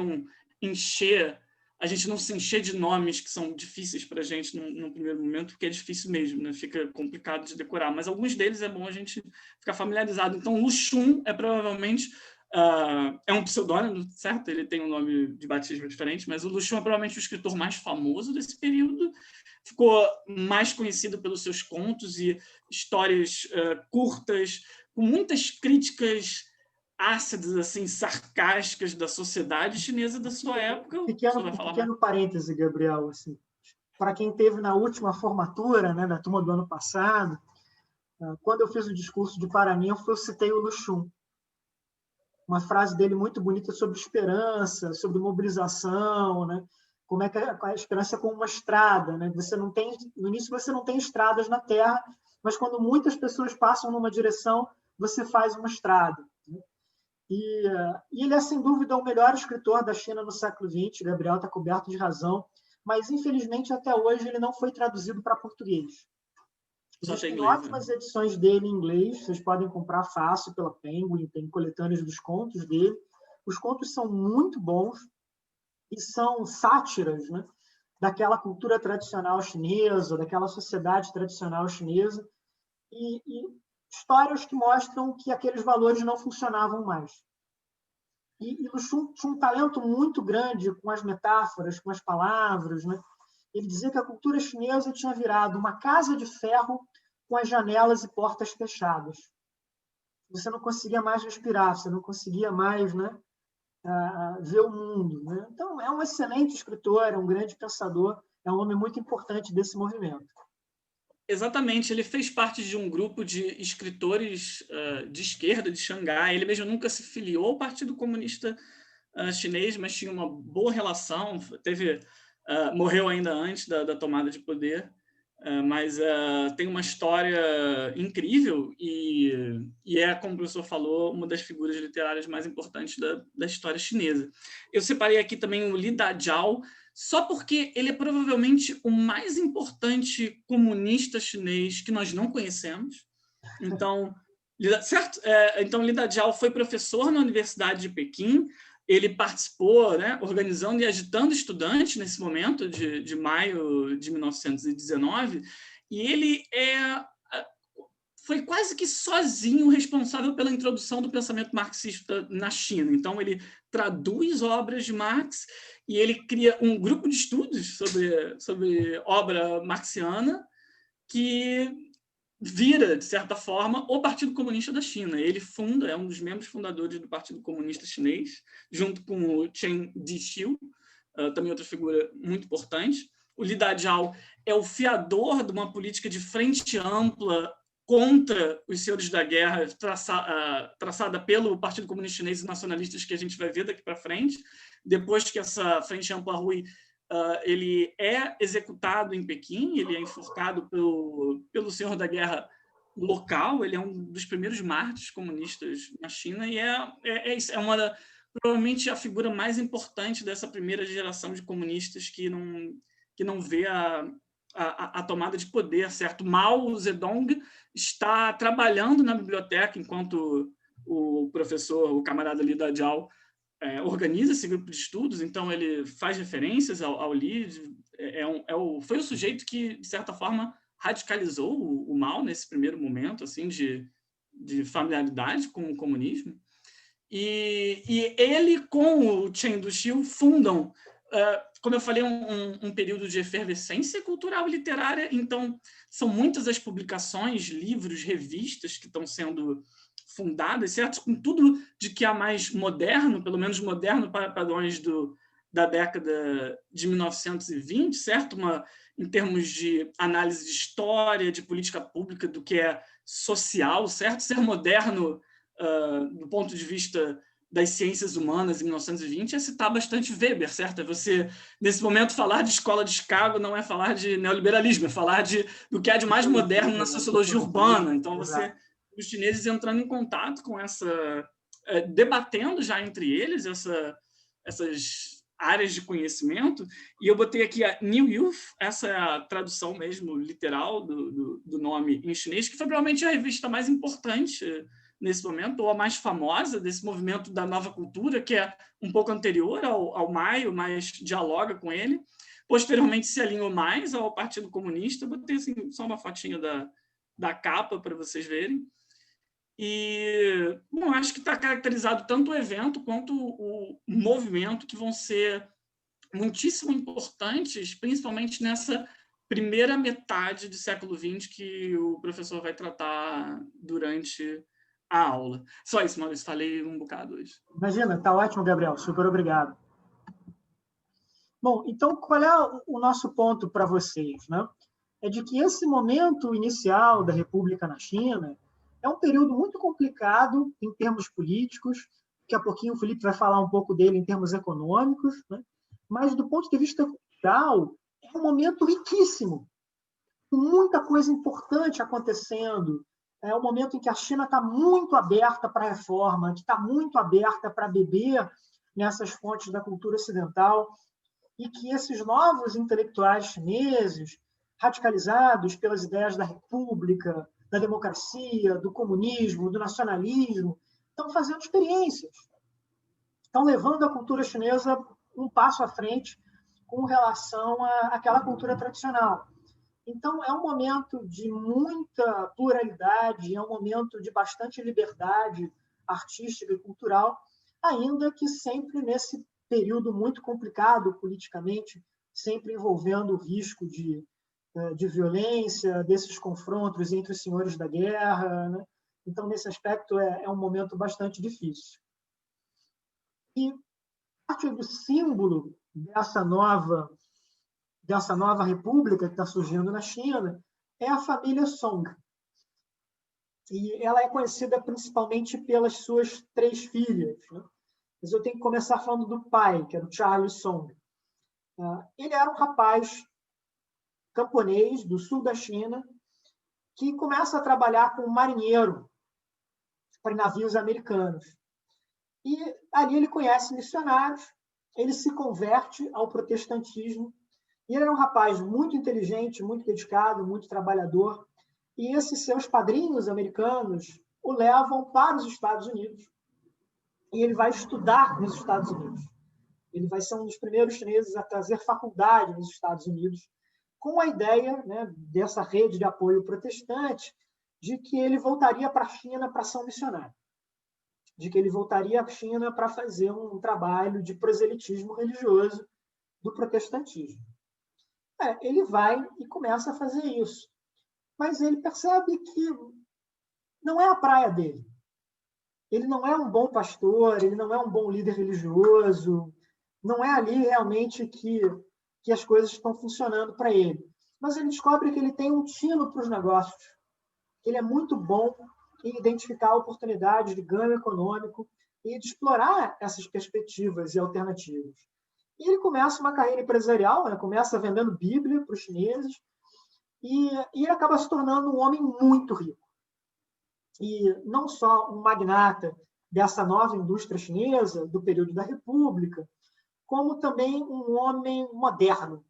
a gente não se encher de nomes que são difíceis para a gente no primeiro momento, porque é difícil mesmo, né? Fica complicado de decorar, mas alguns deles é bom a gente ficar familiarizado. Então, Lu Xun é provavelmente é um pseudônimo, certo? Ele tem um nome de batismo diferente, mas o Lu Xun é provavelmente o escritor mais famoso desse período. Ficou mais conhecido pelos seus contos e histórias curtas, com muitas críticas ácidas, assim, sarcásticas da sociedade chinesa da sua época. Pequeno parêntese, Gabriel, assim, para quem teve na última formatura, né, da turma do ano passado, quando eu fiz o discurso de Paranin, eu citei o Lu Xun. Uma frase dele muito bonita sobre esperança, sobre mobilização, né? Como é que a esperança é como uma estrada, né? No início você não tem estradas na Terra, mas quando muitas pessoas passam numa direção, você faz um mestrado. E ele é, sem dúvida, o melhor escritor da China no século XX. Gabriel está coberto de razão, mas, infelizmente, até hoje ele não foi traduzido para português. Existem ótimas edições dele em inglês, vocês podem comprar fácil pela Penguin, tem coletâneas dos contos dele. Os contos são muito bons e são sátiras, né, daquela cultura tradicional chinesa, daquela sociedade tradicional chinesa, e histórias que mostram que aqueles valores não funcionavam mais. E o Xun tinha um talento muito grande com as metáforas, com as palavras, né? Ele dizia que a cultura chinesa tinha virado uma casa de ferro com as janelas e portas fechadas. Você não conseguia mais respirar, você não conseguia mais, né, ver o mundo, né? Então, é um excelente escritor, é um grande pensador, é um homem muito importante desse movimento. Exatamente, ele fez parte de um grupo de escritores de esquerda de Xangai. Ele mesmo nunca se filiou ao Partido Comunista Chinês, mas tinha uma boa relação. Morreu ainda antes da tomada de poder, mas tem uma história incrível e é, como o professor falou, uma das figuras literárias mais importantes da história chinesa. Eu separei aqui também o Li Dajiao, só porque ele é provavelmente o mais importante comunista chinês que nós não conhecemos. Então, certo? Então, Li Dajiao foi professor na Universidade de Pequim. Ele participou, né, organizando e agitando estudantes nesse momento de maio de 1919, e ele foi quase que sozinho responsável pela introdução do pensamento marxista na China. Então, ele traduz obras de Marx e ele cria um grupo de estudos sobre obra marxiana que vira, de certa forma, o Partido Comunista da China. Ele é um dos membros fundadores do Partido Comunista Chinês, junto com o Chen Zixiu, também outra figura muito importante. O Li Dajiao é o fiador de uma política de frente ampla contra os senhores da guerra, traçada pelo Partido Comunista Chinês e nacionalistas, que a gente vai ver daqui para frente. Depois que essa frente ampla rui, ele é executado em Pequim, ele é enforcado pelo senhor da guerra local, ele é um dos primeiros mártires comunistas na China e provavelmente a figura mais importante dessa primeira geração de comunistas que não vê a tomada de poder, certo? Mao Zedong está trabalhando na biblioteca enquanto o professor, o camarada Li Dajiao, organiza esse grupo de estudos, então ele faz referências ao Li, foi o sujeito que, de certa forma, radicalizou o Mao nesse primeiro momento assim, de familiaridade com o comunismo. E ele, com o Chen Duxiu, fundam, como eu falei, um período de efervescência cultural e literária. Então, são muitas as publicações, livros, revistas que estão sendo fundadas, certo? Com tudo de que há mais moderno, pelo menos moderno para padrões da década de 1920, certo? Em termos de análise de história, de política pública, do que é social, certo? Ser moderno do ponto de vista das ciências humanas em 1920 é citar bastante Weber, certo? Você, nesse momento, falar de escola de Chicago não é falar de neoliberalismo, é falar do que há de mais moderno na sociologia urbana. Então, os chineses entrando em contato com debatendo já entre eles essas áreas de conhecimento, e eu botei aqui a New Youth, essa é a tradução mesmo literal do nome em chinês, que foi provavelmente a revista mais importante nesse momento, ou a mais famosa desse movimento da nova cultura, que é um pouco anterior ao Maio, mas dialoga com ele. Posteriormente se alinhou mais ao Partido Comunista. Botei assim, só uma fotinha da capa para vocês verem. E, bom, acho que está caracterizado tanto o evento quanto o movimento, que vão ser muitíssimo importantes, principalmente nessa primeira metade do século XX que o professor vai tratar durante a aula. Só isso, Maurício, falei um bocado hoje. Imagina, está ótimo, Gabriel, super obrigado. Bom, então, qual é o nosso ponto para vocês, né? É de que esse momento inicial da República na China é um período muito complicado em termos políticos. Daqui a pouquinho o Felipe vai falar um pouco dele em termos econômicos, né? Mas, do ponto de vista cultural, é um momento riquíssimo, com muita coisa importante acontecendo, é um momento em que a China está muito aberta para a reforma, que está muito aberta para beber nessas fontes da cultura ocidental, e que esses novos intelectuais chineses, radicalizados pelas ideias da república, da democracia, do comunismo, do nacionalismo, estão fazendo experiências, estão levando a cultura chinesa um passo à frente com relação àquela cultura tradicional. Então, é um momento de muita pluralidade, é um momento de bastante liberdade artística e cultural, ainda que sempre nesse período muito complicado politicamente, sempre envolvendo o risco de violência, desses confrontos entre os senhores da guerra, né? Então, nesse aspecto, é um momento bastante difícil. E parte do símbolo dessa nova república que está surgindo na China é a família Song. E ela é conhecida principalmente pelas suas 3 filhas, né? Mas eu tenho que começar falando do pai, que era o Charles Song. Ele era um rapaz camponês do sul da China que começa a trabalhar como marinheiro para navios americanos. E ali ele conhece missionários, ele se converte ao protestantismo, e ele era um rapaz muito inteligente, muito dedicado, muito trabalhador, e esses seus padrinhos americanos o levam para os Estados Unidos, e ele vai estudar nos Estados Unidos. Ele vai ser um dos primeiros chineses a trazer faculdade nos Estados Unidos, com a ideia, né, dessa rede de apoio protestante, de que ele voltaria para a China para ser um missionário, de que ele voltaria à China para fazer um trabalho de proselitismo religioso do protestantismo. Ele vai e começa a fazer isso, mas ele percebe que não é a praia dele. Ele não é um bom pastor, ele não é um bom líder religioso, não é ali realmente que as coisas estão funcionando para ele. Mas ele descobre que ele tem um tino para os negócios, que ele é muito bom em identificar oportunidades de ganho econômico e de explorar essas perspectivas e alternativas. E ele começa uma carreira empresarial, né? Começa vendendo Bíblia para os chineses, e ele acaba se tornando um homem muito rico. E não só um magnata dessa nova indústria chinesa, do período da República, como também um homem moderno.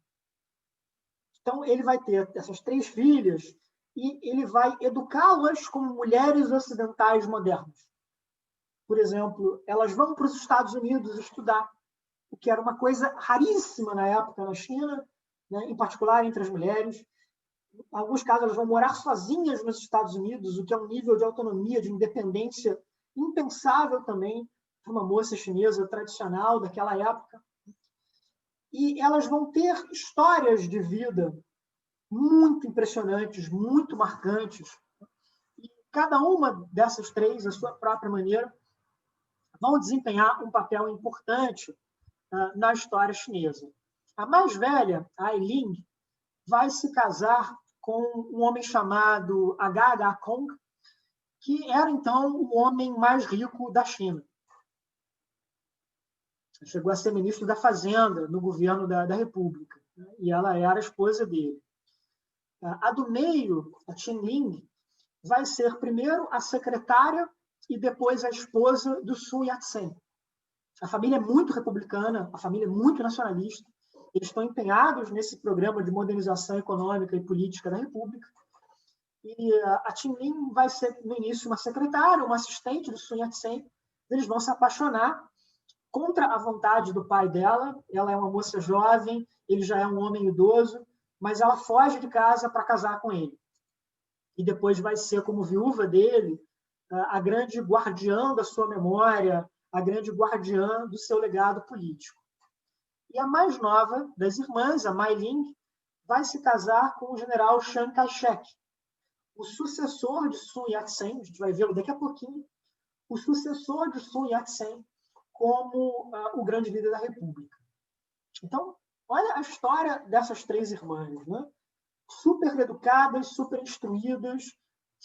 Então, ele vai ter essas 3 filhas e ele vai educá-las como mulheres ocidentais modernas. Por exemplo, elas vão para os Estados Unidos estudar, o que era uma coisa raríssima na época na China, né, em particular entre as mulheres. Em alguns casos, elas vão morar sozinhas nos Estados Unidos, o que é um nível de autonomia, de independência impensável também para uma moça chinesa tradicional daquela época. E elas vão ter histórias de vida muito impressionantes, muito marcantes. E cada uma dessas 3, à sua própria maneira, vão desempenhar um papel importante na história chinesa. A mais velha, a Ailing, vai se casar com um homem chamado H.H. Kong, que era, então, o homem mais rico da China. Chegou a ser ministro da Fazenda no governo da República, né? E ela era a esposa dele. A do meio, a Qinling, vai ser primeiro a secretária e depois a esposa do Sun Yat-sen. A família é muito republicana, a família é muito nacionalista. Eles estão empenhados nesse programa de modernização econômica e política da República. E a Qinling vai ser, no início, uma secretária, uma assistente do Sun Yat-sen. Eles vão se apaixonar contra a vontade do pai dela. Ela é uma moça jovem, ele já é um homem idoso, mas ela foge de casa para casar com ele. E depois vai ser, como viúva dele, a grande guardiã da sua memória, a grande guardiã do seu legado político. E a mais nova das irmãs, a Mai Ling, vai se casar com o general Chiang Kai-shek, o sucessor de Sun Yat-sen, a gente vai vê-lo daqui a pouquinho, o sucessor de Sun Yat-sen como o grande líder da República. Então, olha a história dessas 3 irmãs, né? Super educadas, super instruídas,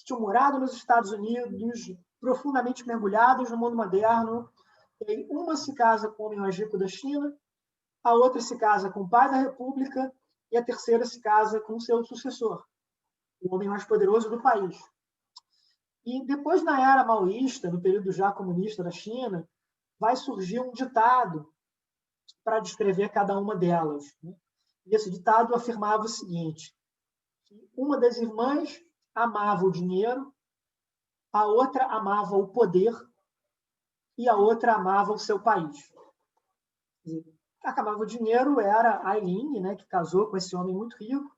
tinham morado nos Estados Unidos, profundamente mergulhadas no mundo moderno. E aí, uma se casa com o homem mais rico da China, a outra se casa com o pai da República e a terceira se casa com o seu sucessor, o homem mais poderoso do país. E depois, na era maoísta, no período já comunista da China, vai surgir um ditado para descrever cada uma delas. E esse ditado afirmava o seguinte: que uma das irmãs amava o dinheiro, a outra amava o poder e a outra amava o seu país. A que amava o dinheiro era a Eileen, né, que casou com esse homem muito rico.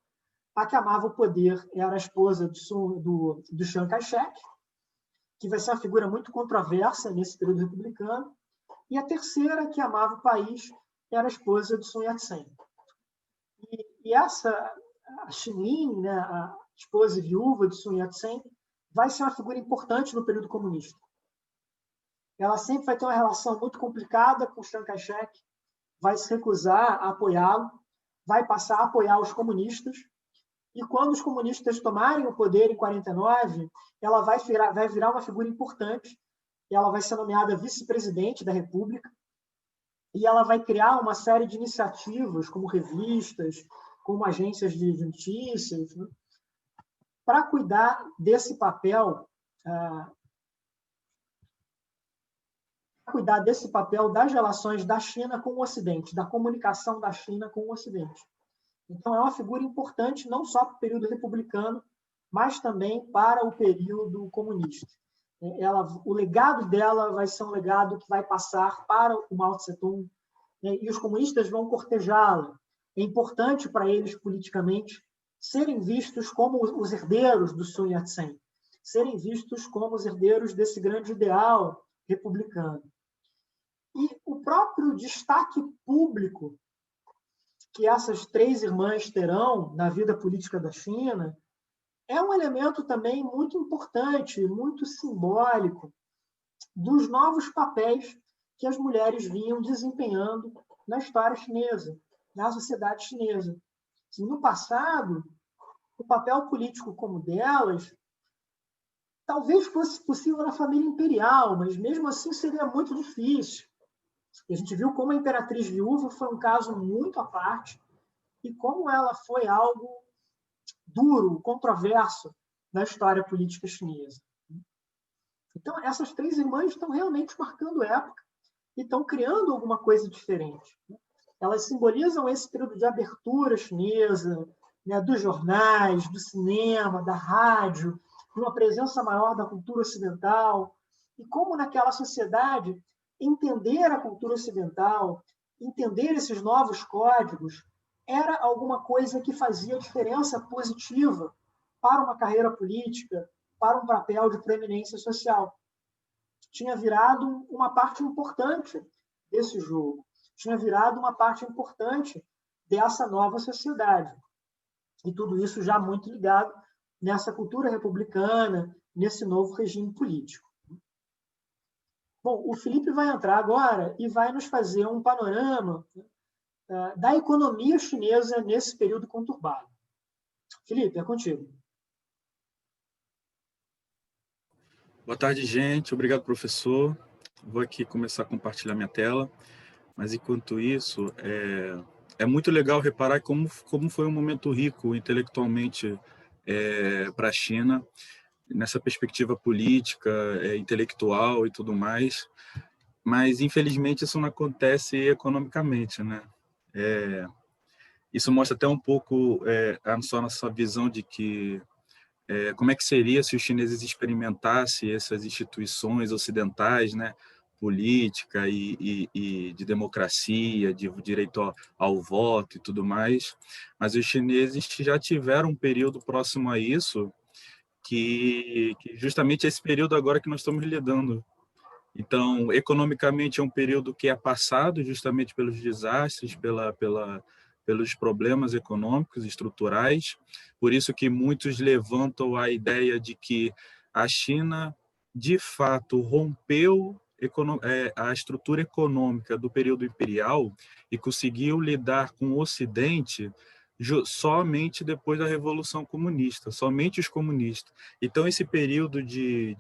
A que amava o poder era a esposa do Chiang Kai-shek, que vai ser uma figura muito controversa nesse período republicano. E a terceira, que amava o país, era a esposa do Sun Yat-sen. E essa, a Xinlin, né, a esposa e viúva do Sun Yat-sen, vai ser uma figura importante no período comunista. Ela sempre vai ter uma relação muito complicada com o Chiang Kai-shek, vai se recusar a apoiá-lo, vai passar a apoiar os comunistas, e quando os comunistas tomarem o poder em 49, ela vai virar uma figura importante, ela vai ser nomeada vice-presidente da República, e ela vai criar uma série de iniciativas, como revistas, como agências de notícias, né, para cuidar desse papel das relações da China com o Ocidente, da comunicação da China com o Ocidente. Então, é uma figura importante não só para o período republicano, mas também para o período comunista. O legado dela vai ser um legado que vai passar para o Mao Tse-tung, e os comunistas vão cortejá-la. É importante para eles, politicamente, serem vistos como os herdeiros do Sun Yat-sen, serem vistos como os herdeiros desse grande ideal republicano. E o próprio destaque público que essas três irmãs terão na vida política da China é um elemento também muito importante, muito simbólico dos novos papéis que as mulheres vinham desempenhando na história chinesa, na sociedade chinesa. Assim, no passado, o papel político como delas talvez fosse possível na família imperial, mas mesmo assim seria muito difícil. A gente viu como a imperatriz viúva foi um caso muito à parte e como ela foi algo duro, controverso na história política chinesa. Então, essas três irmãs estão realmente marcando época e estão criando alguma coisa diferente. Elas simbolizam esse período de abertura chinesa, né, dos jornais, do cinema, da rádio, de uma presença maior da cultura ocidental, e como naquela sociedade entender a cultura ocidental, entender esses novos códigos, era alguma coisa que fazia diferença positiva para uma carreira política, para um papel de preeminência social. Tinha virado uma parte importante desse jogo, tinha virado uma parte importante dessa nova sociedade. E tudo isso já muito ligado nessa cultura republicana, nesse novo regime político. Bom, o Felipe vai entrar agora e vai nos fazer um panorama da economia chinesa nesse período conturbado. Felipe, é contigo. Boa tarde, gente. Obrigado, professor. Vou aqui começar a compartilhar minha tela, mas enquanto isso, é muito legal reparar como foi um momento rico intelectualmente para a China, nessa perspectiva política, intelectual e tudo mais, mas infelizmente isso não acontece economicamente, né? Isso mostra até um pouco a nossa visão de que como é que seria se os chineses experimentassem essas instituições ocidentais, né, política e de democracia, de direito ao voto e tudo mais, mas os chineses já tiveram um período próximo a isso, que justamente é esse período agora que nós estamos lidando. Então, economicamente, é um período que é passado justamente pelos desastres, pelos problemas econômicos estruturais. Por isso que muitos levantam a ideia de que a China, de fato, rompeu a estrutura econômica do período imperial e conseguiu lidar com o Ocidente somente depois da Revolução Comunista, somente os comunistas. Então, esse período de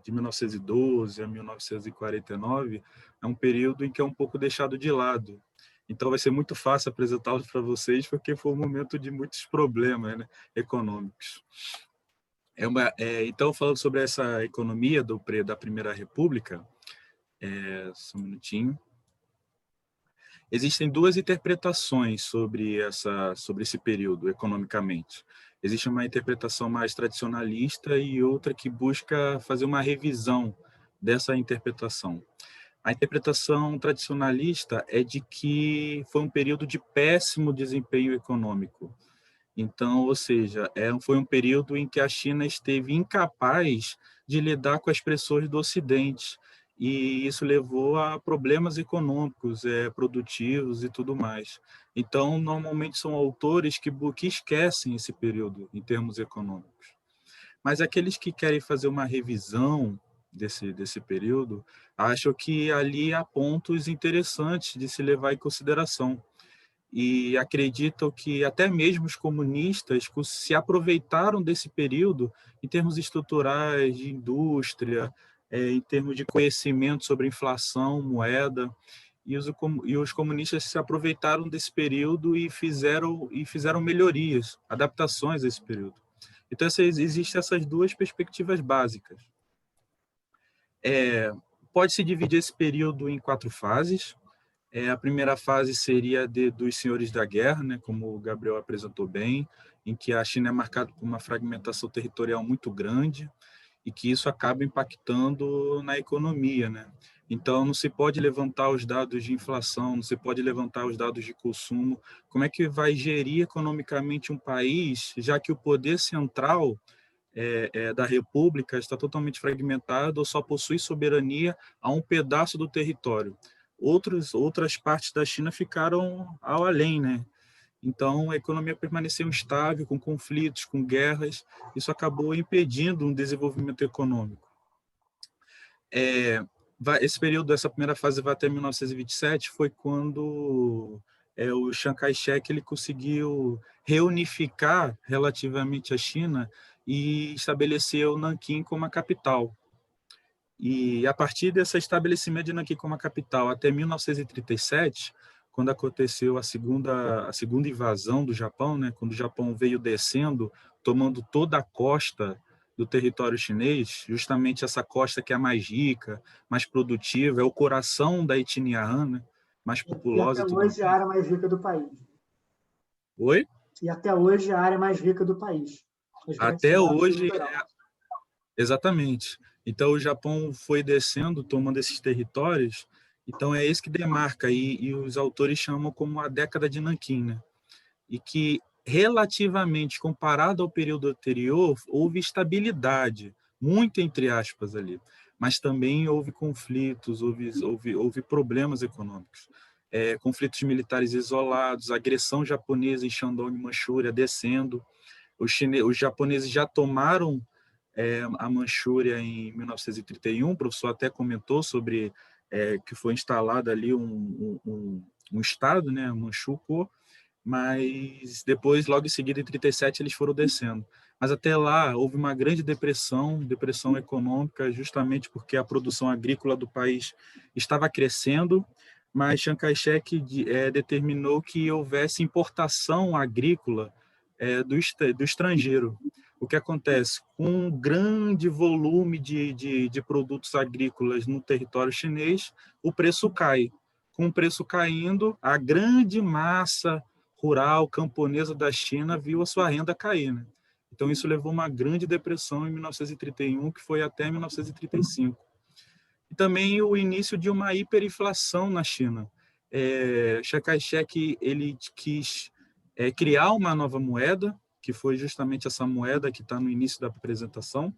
1912 a 1949 é um período em que é um pouco deixado de lado. Então, vai ser muito fácil apresentá-los para vocês, porque foi um momento de muitos problemas, né, econômicos. Então, falando sobre essa economia da Primeira República, só um minutinho. Existem duas interpretações sobre esse período, economicamente. Existe uma interpretação mais tradicionalista e outra que busca fazer uma revisão dessa interpretação. A interpretação tradicionalista é de que foi um período de péssimo desempenho econômico. Então, ou seja, foi um período em que a China esteve incapaz de lidar com as pressões do Ocidente, e isso levou a problemas econômicos, produtivos e tudo mais. Então, normalmente são autores que esquecem esse período em termos econômicos. Mas aqueles que querem fazer uma revisão desse período, acham que ali há pontos interessantes de se levar em consideração. E acreditam que até mesmo os comunistas se aproveitaram desse período em termos estruturais, de indústria, em termos de conhecimento sobre inflação, moeda, e os comunistas se aproveitaram desse período e fizeram melhorias, adaptações a esse período. Então, existem essas duas perspectivas básicas. Pode-se dividir esse período em 4 fases. A primeira fase seria dos senhores da guerra, né, como o Gabriel apresentou bem, em que a China é marcada por uma fragmentação territorial muito grande e que isso acaba impactando na economia, né? Então, não se pode levantar os dados de inflação, não se pode levantar os dados de consumo. Como é que vai gerir economicamente um país, já que o poder central da República está totalmente fragmentado ou só possui soberania a um pedaço do território? Outras partes da China ficaram ao além, né? Então, a economia permaneceu instável, com conflitos, com guerras. Isso acabou impedindo um desenvolvimento econômico. Esse período, essa primeira fase vai até 1927, foi quando o Chiang Kai-shek ele conseguiu reunificar relativamente a China e estabeleceu Nanquim como a capital. E a partir desse estabelecimento de Nanquim como a capital até 1937, quando aconteceu a segunda invasão do Japão, né, quando o Japão veio descendo, tomando toda a costa do território chinês, justamente essa costa que é a mais rica, mais produtiva, é o coração da etnia Han, né, mais populosa. E até hoje a área mais rica do país. Oi? E até hoje a área mais rica do país. Até hoje, exatamente. Então, o Japão foi descendo, tomando esses territórios. Então, é isso que demarca, e os autores chamam como a década de Nanquim, né? E que, relativamente, comparado ao período anterior, houve estabilidade, muito entre aspas ali, mas também houve conflitos, houve problemas econômicos. Conflitos militares isolados, agressão japonesa em Shandong, Manchúria, descendo. Os japoneses já tomaram a Manchúria em 1931, o professor até comentou sobre que foi instalado ali um estado, né, Manchukuo, mas depois, logo em seguida, em 37, eles foram descendo. Mas até lá houve uma grande depressão econômica, justamente porque a produção agrícola do país estava crescendo, mas Chiang Kai-shek determinou que houvesse importação agrícola do estrangeiro. O que acontece? Com um grande volume de produtos agrícolas no território chinês, o preço cai. Com o preço caindo, a grande massa rural, camponesa da China, viu a sua renda cair, né? Então, isso levou a uma grande depressão em 1931, que foi até 1935. E também o início de uma hiperinflação na China. Chiang Kai-shek ele quis criar uma nova moeda, que foi justamente essa moeda que está no início da apresentação,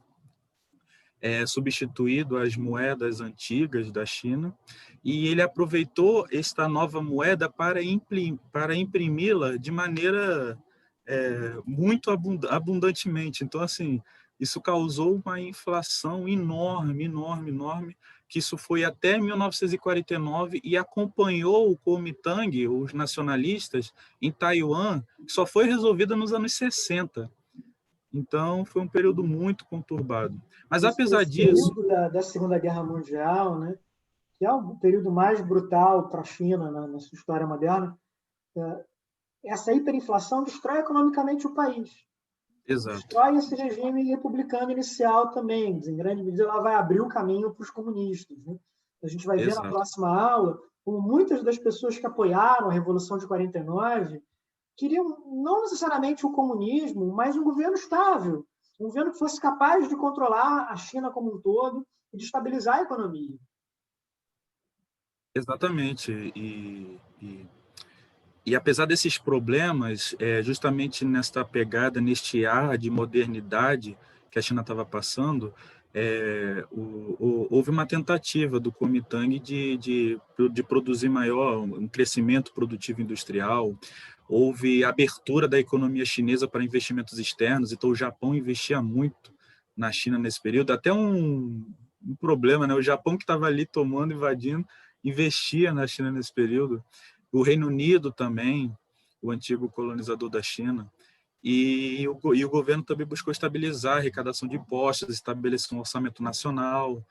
substituído as moedas antigas da China, e ele aproveitou esta nova moeda para imprimi-la de maneira muito abundantemente. Então, assim, isso causou uma inflação enorme, que isso foi até 1949 e acompanhou o Kuomintang, os nacionalistas, em Taiwan, que só foi resolvida nos anos 60. Então, foi um período muito conturbado. Mas, apesar disso... Da Segunda Guerra Mundial, né, que é o período mais brutal para a China na sua história moderna, essa hiperinflação destrói economicamente o país. Exato. destrói esse regime republicano inicial também. Em grande medida, ela vai abrir o caminho para os comunistas. Né? A gente vai ver na Exato. próxima aula como muitas das pessoas que apoiaram a Revolução de 49 queriam não necessariamente o comunismo, mas um governo estável, um governo que fosse capaz de controlar a China como um todo e de estabilizar a economia. Exatamente. E apesar desses problemas, justamente nesta pegada, neste ar de modernidade que a China estava passando, houve uma tentativa do Kuomintang de produzir maior, um crescimento produtivo industrial, houve abertura da economia chinesa para investimentos externos, então o Japão investia muito na China nesse período, até um problema, né? O Japão que estava ali tomando, invadindo, investia na China nesse período, o Reino Unido também, o antigo colonizador da China, e o governo também buscou estabilizar a arrecadação de impostos, estabelecer um orçamento nacional,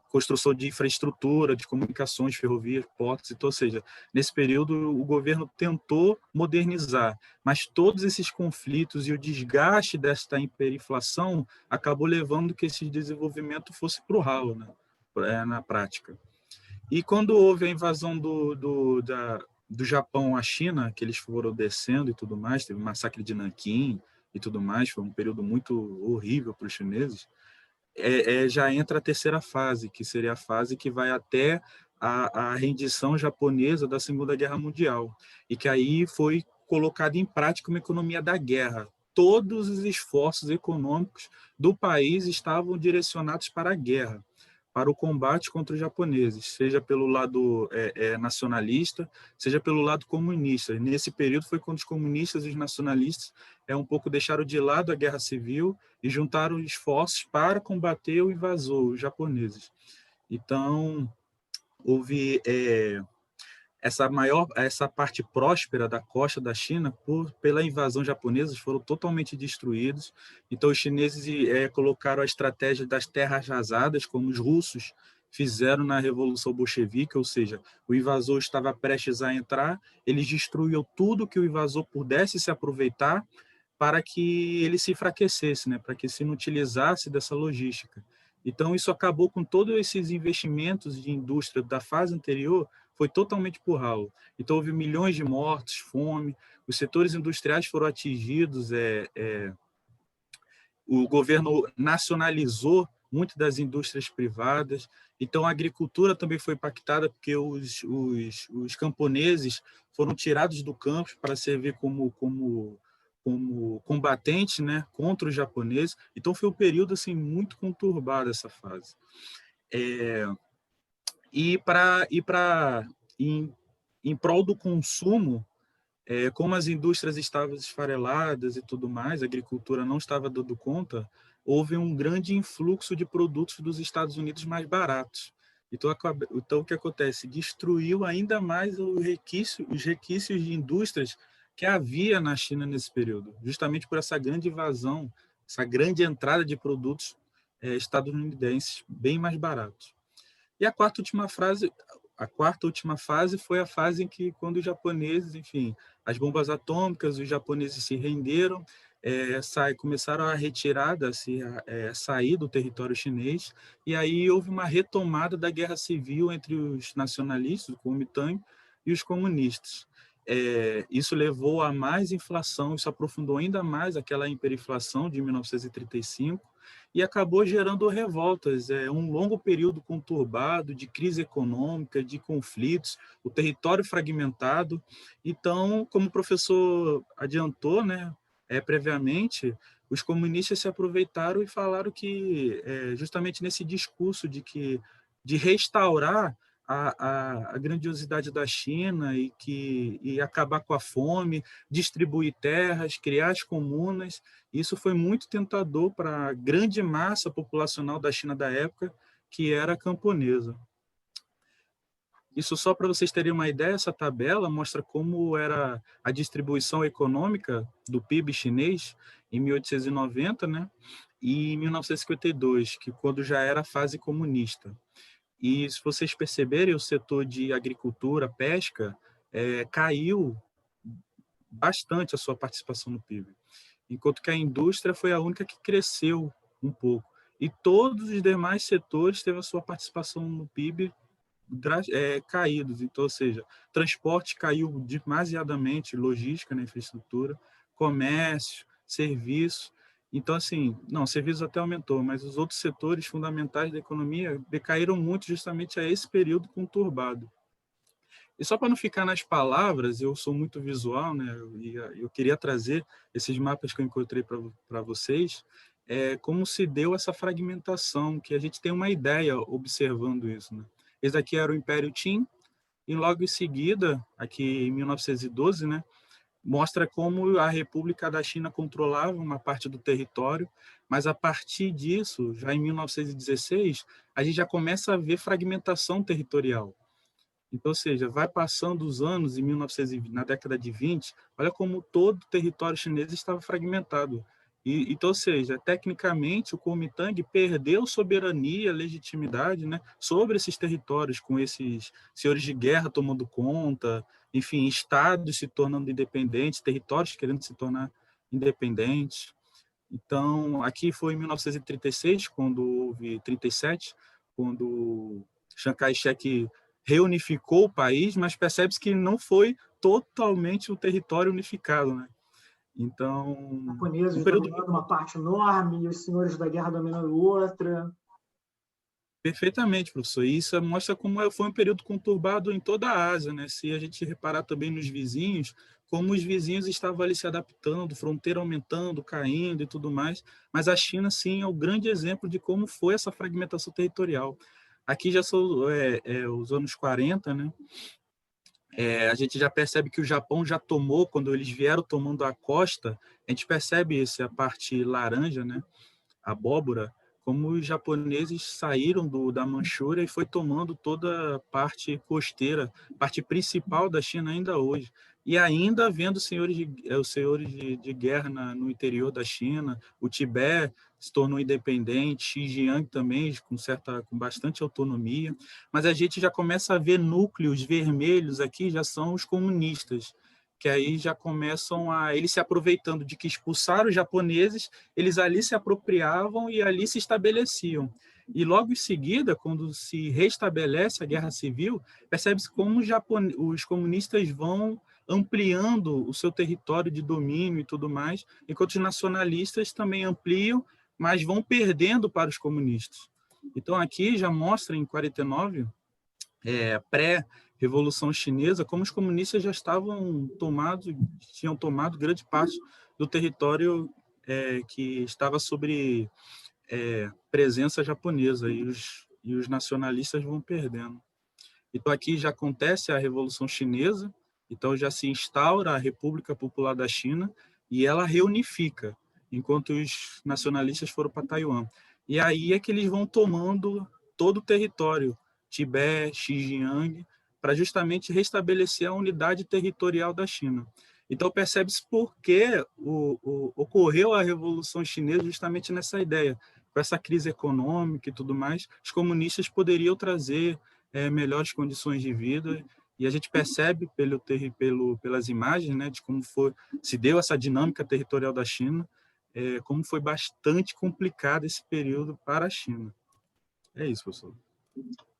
construção de infraestrutura, de comunicações, ferrovias, portos, então, ou seja, nesse período o governo tentou modernizar, mas todos esses conflitos e o desgaste desta hiperinflação acabou levando que esse desenvolvimento fosse para o ralo, né, na prática. E quando houve a invasão do Japão à China, que eles foram descendo e tudo mais, teve o massacre de Nanquim e tudo mais, foi um período muito horrível para os chineses, já entra a terceira fase, que seria a fase que vai até a rendição japonesa da Segunda Guerra Mundial, e que aí foi colocada em prática uma economia da guerra. Todos os esforços econômicos do país estavam direcionados para a guerra, para o combate contra os japoneses, seja pelo lado nacionalista, seja pelo lado comunista. Nesse período foi quando os comunistas e os nacionalistas um pouco deixaram de lado a guerra civil e juntaram esforços para combater o invasor, os japoneses. Então, houve essa parte próspera da costa da China, pela invasão japonesa, foram totalmente destruídos. Então, os chineses colocaram a estratégia das terras arrasadas, como os russos fizeram na Revolução Bolchevique, ou seja, o invasor estava prestes a entrar, eles destruíam tudo que o invasor pudesse se aproveitar para que ele se enfraquecesse, né? Para que se não utilizasse dessa logística. Então, isso acabou com todos esses investimentos de indústria da fase anterior, foi totalmente por ralo. Então, houve milhões de mortos, fome, os setores industriais foram atingidos, o governo nacionalizou muitas das indústrias privadas, então a agricultura também foi impactada, porque os camponeses foram tirados do campo para servir como combatentes, né, contra os japoneses. Então foi um período assim muito conturbado essa fase. Em prol do consumo, como as indústrias estavam esfareladas e tudo mais, a agricultura não estava dando conta, houve um grande influxo de produtos dos Estados Unidos mais baratos. Então o que acontece? Destruiu ainda mais os requisitos de indústrias que havia na China nesse período, justamente por essa grande invasão, essa grande entrada de produtos estadunidenses bem mais baratos. E a quarta última fase foi a fase em que, quando os japoneses, enfim, as bombas atômicas, os japoneses se renderam, começaram a retirada, sair do território chinês, e aí houve uma retomada da guerra civil entre os nacionalistas, o Kuomintang, e os comunistas. Isso levou a mais inflação, isso aprofundou ainda mais aquela hiperinflação de 1935, e acabou gerando revoltas, um longo período conturbado de crise econômica, de conflitos, o território fragmentado. Então, como o professor adiantou, né, previamente, os comunistas se aproveitaram e falaram que, justamente nesse discurso de restaurar a grandiosidade da China e acabar com a fome, distribuir terras, criar as comunas. Isso foi muito tentador para a grande massa populacional da China da época, que era camponesa. Isso só para vocês terem uma ideia, essa tabela mostra como era a distribuição econômica do PIB chinês em 1890, né? E em 1952, que quando já era a fase comunista. E se vocês perceberem, o setor de agricultura, pesca, caiu bastante a sua participação no PIB. enquanto que a indústria foi a única que cresceu um pouco. E todos os demais setores teve a sua participação no PIB caídos. Então, ou seja, transporte caiu demasiadamente, logística, né, infraestrutura, comércio, serviço. Então, assim, não, serviços até aumentou, mas os outros setores fundamentais da economia decaíram muito justamente a esse período conturbado. E só para não ficar nas palavras, eu sou muito visual, né? E eu queria trazer esses mapas que eu encontrei para vocês, como se deu essa fragmentação, que a gente tem uma ideia observando isso, né? Esse aqui era o Império Qin, e logo em seguida, aqui em 1912, né, mostra como a República da China controlava uma parte do território, mas a partir disso, já em 1916, a gente já começa a ver fragmentação territorial. Então, ou seja, vai passando os anos, em 1920, na década de 20, olha como todo o território chinês estava fragmentado. Então, ou seja, tecnicamente, o Kuomintang perdeu soberania, legitimidade, né, sobre esses territórios, com esses senhores de guerra tomando conta, enfim, estados se tornando independentes, territórios querendo se tornar independentes. Então, aqui foi em 1936, quando houve 37, quando Chiang Kai-shek reunificou o país, mas percebe-se que não foi totalmente o território unificado, né? Então, Os japoneses um período dominando uma parte enorme e os senhores da guerra dominando outra. perfeitamente, professor. E isso mostra como foi um período conturbado em toda a Ásia, né? Se a gente reparar também nos vizinhos, como os vizinhos estavam ali se adaptando, fronteira aumentando, caindo e tudo mais. Mas a China, sim, é o grande exemplo de como foi essa fragmentação territorial. Aqui já são os anos 40, né? A gente já percebe que o Japão já tomou, quando eles vieram tomando a costa, a gente percebe a parte laranja, né? Abóbora, como os japoneses saíram da Manchúria e foi tomando toda a parte costeira, parte principal da China ainda hoje. E ainda havendo os senhores de guerra no interior da China, o Tibete se tornou independente, Xinjiang também com bastante autonomia, mas a gente já começa a ver núcleos vermelhos aqui, já são os comunistas, que aí já começam eles se aproveitando de que expulsaram os japoneses, eles ali se apropriavam e ali se estabeleciam. E logo em seguida, quando se restabelece a guerra civil, percebe-se como os comunistas vão ampliando o seu território de domínio e tudo mais, enquanto os nacionalistas também ampliam, mas vão perdendo para os comunistas. Então aqui já mostra em 49, pré-revolução chinesa, como os comunistas já tinham tomado grande parte do território que estava sobre presença japonesa, e os nacionalistas vão perdendo. Então aqui já acontece a Revolução Chinesa, então já se instaura a República Popular da China e ela reunifica, enquanto os nacionalistas foram para Taiwan. E aí é que eles vão tomando todo o território, Tibete, Xinjiang, para justamente restabelecer a unidade territorial da China. Então percebe-se por que ocorreu a Revolução Chinesa justamente nessa ideia. Com essa crise econômica e tudo mais, os comunistas poderiam trazer melhores condições de vida, e a gente percebe pelas imagens, né, de como se deu essa dinâmica territorial da China, como foi bastante complicado esse período para a China. É isso, professor.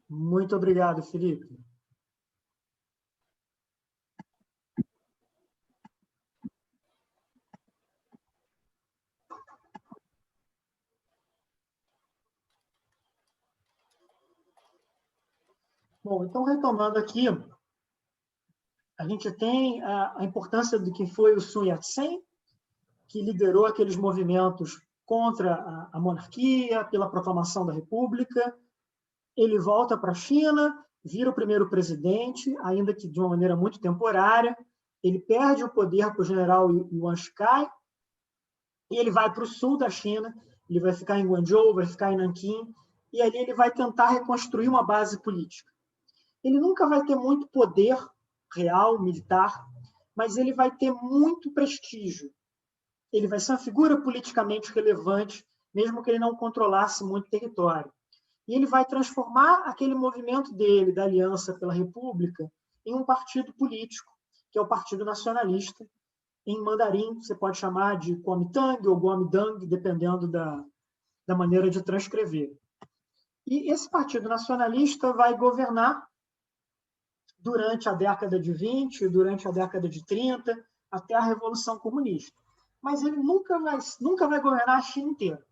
Muito obrigado, Felipe. Bom, então, retomando aqui, a gente tem a importância de quem foi o Sun Yat-sen, que liderou aqueles movimentos contra a monarquia, pela proclamação da República. Ele volta para a China, vira o primeiro presidente, ainda que de uma maneira muito temporária. Ele perde o poder para o general Yuan Shikai, e ele vai para o sul da China, ele vai ficar em Guangzhou, vai ficar em Nanquim, e ali ele vai tentar reconstruir uma base política. Ele nunca vai ter muito poder real, militar, mas ele vai ter muito prestígio. Ele vai ser uma figura politicamente relevante, mesmo que ele não controlasse muito território. E ele vai transformar aquele movimento dele, da Aliança pela República, em um partido político, que é o Partido Nacionalista, em mandarim você pode chamar de Kuomintang ou Guomindang, dependendo da maneira de transcrever. E esse partido nacionalista vai governar durante a década de 20, durante a década de 30, até a Revolução Comunista. Mas ele nunca vai governar a China inteira.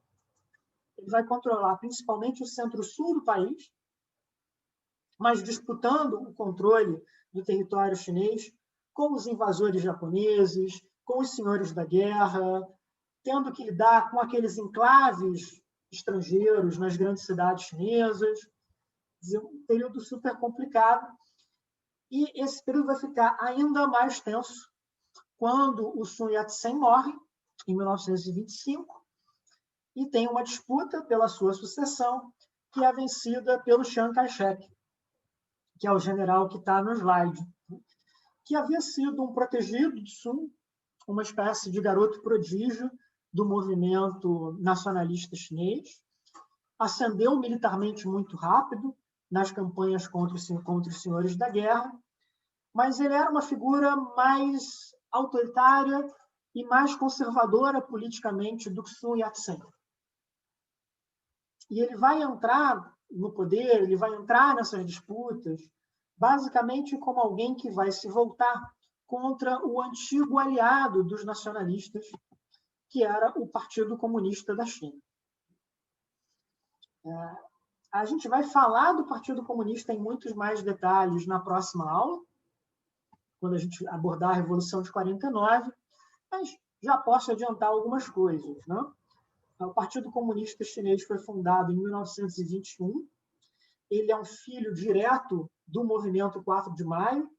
Ele vai controlar principalmente o centro-sul do país, mas disputando o controle do território chinês com os invasores japoneses, com os senhores da guerra, tendo que lidar com aqueles enclaves estrangeiros nas grandes cidades chinesas. Um período super complicado. E esse período vai ficar ainda mais tenso quando o Sun Yat-sen morre, em 1925, e tem uma disputa pela sua sucessão, que é vencida pelo Chiang Kai-shek, que é o general que está no slide, que havia sido um protegido de Sun, uma espécie de garoto prodígio do movimento nacionalista chinês, ascendeu militarmente muito rápido nas campanhas contra os senhores da guerra, mas ele era uma figura mais autoritária e mais conservadora politicamente do que Sun Yat-sen. E ele vai entrar no poder, ele vai entrar nessas disputas, basicamente como alguém que vai se voltar contra o antigo aliado dos nacionalistas, que era o Partido Comunista da China. A gente vai falar do Partido Comunista em muitos mais detalhes na próxima aula, quando a gente abordar a Revolução de 49, mas já posso adiantar algumas coisas, né? O Partido Comunista Chinês foi fundado em 1921. Ele é um filho direto do movimento 4 de Maio,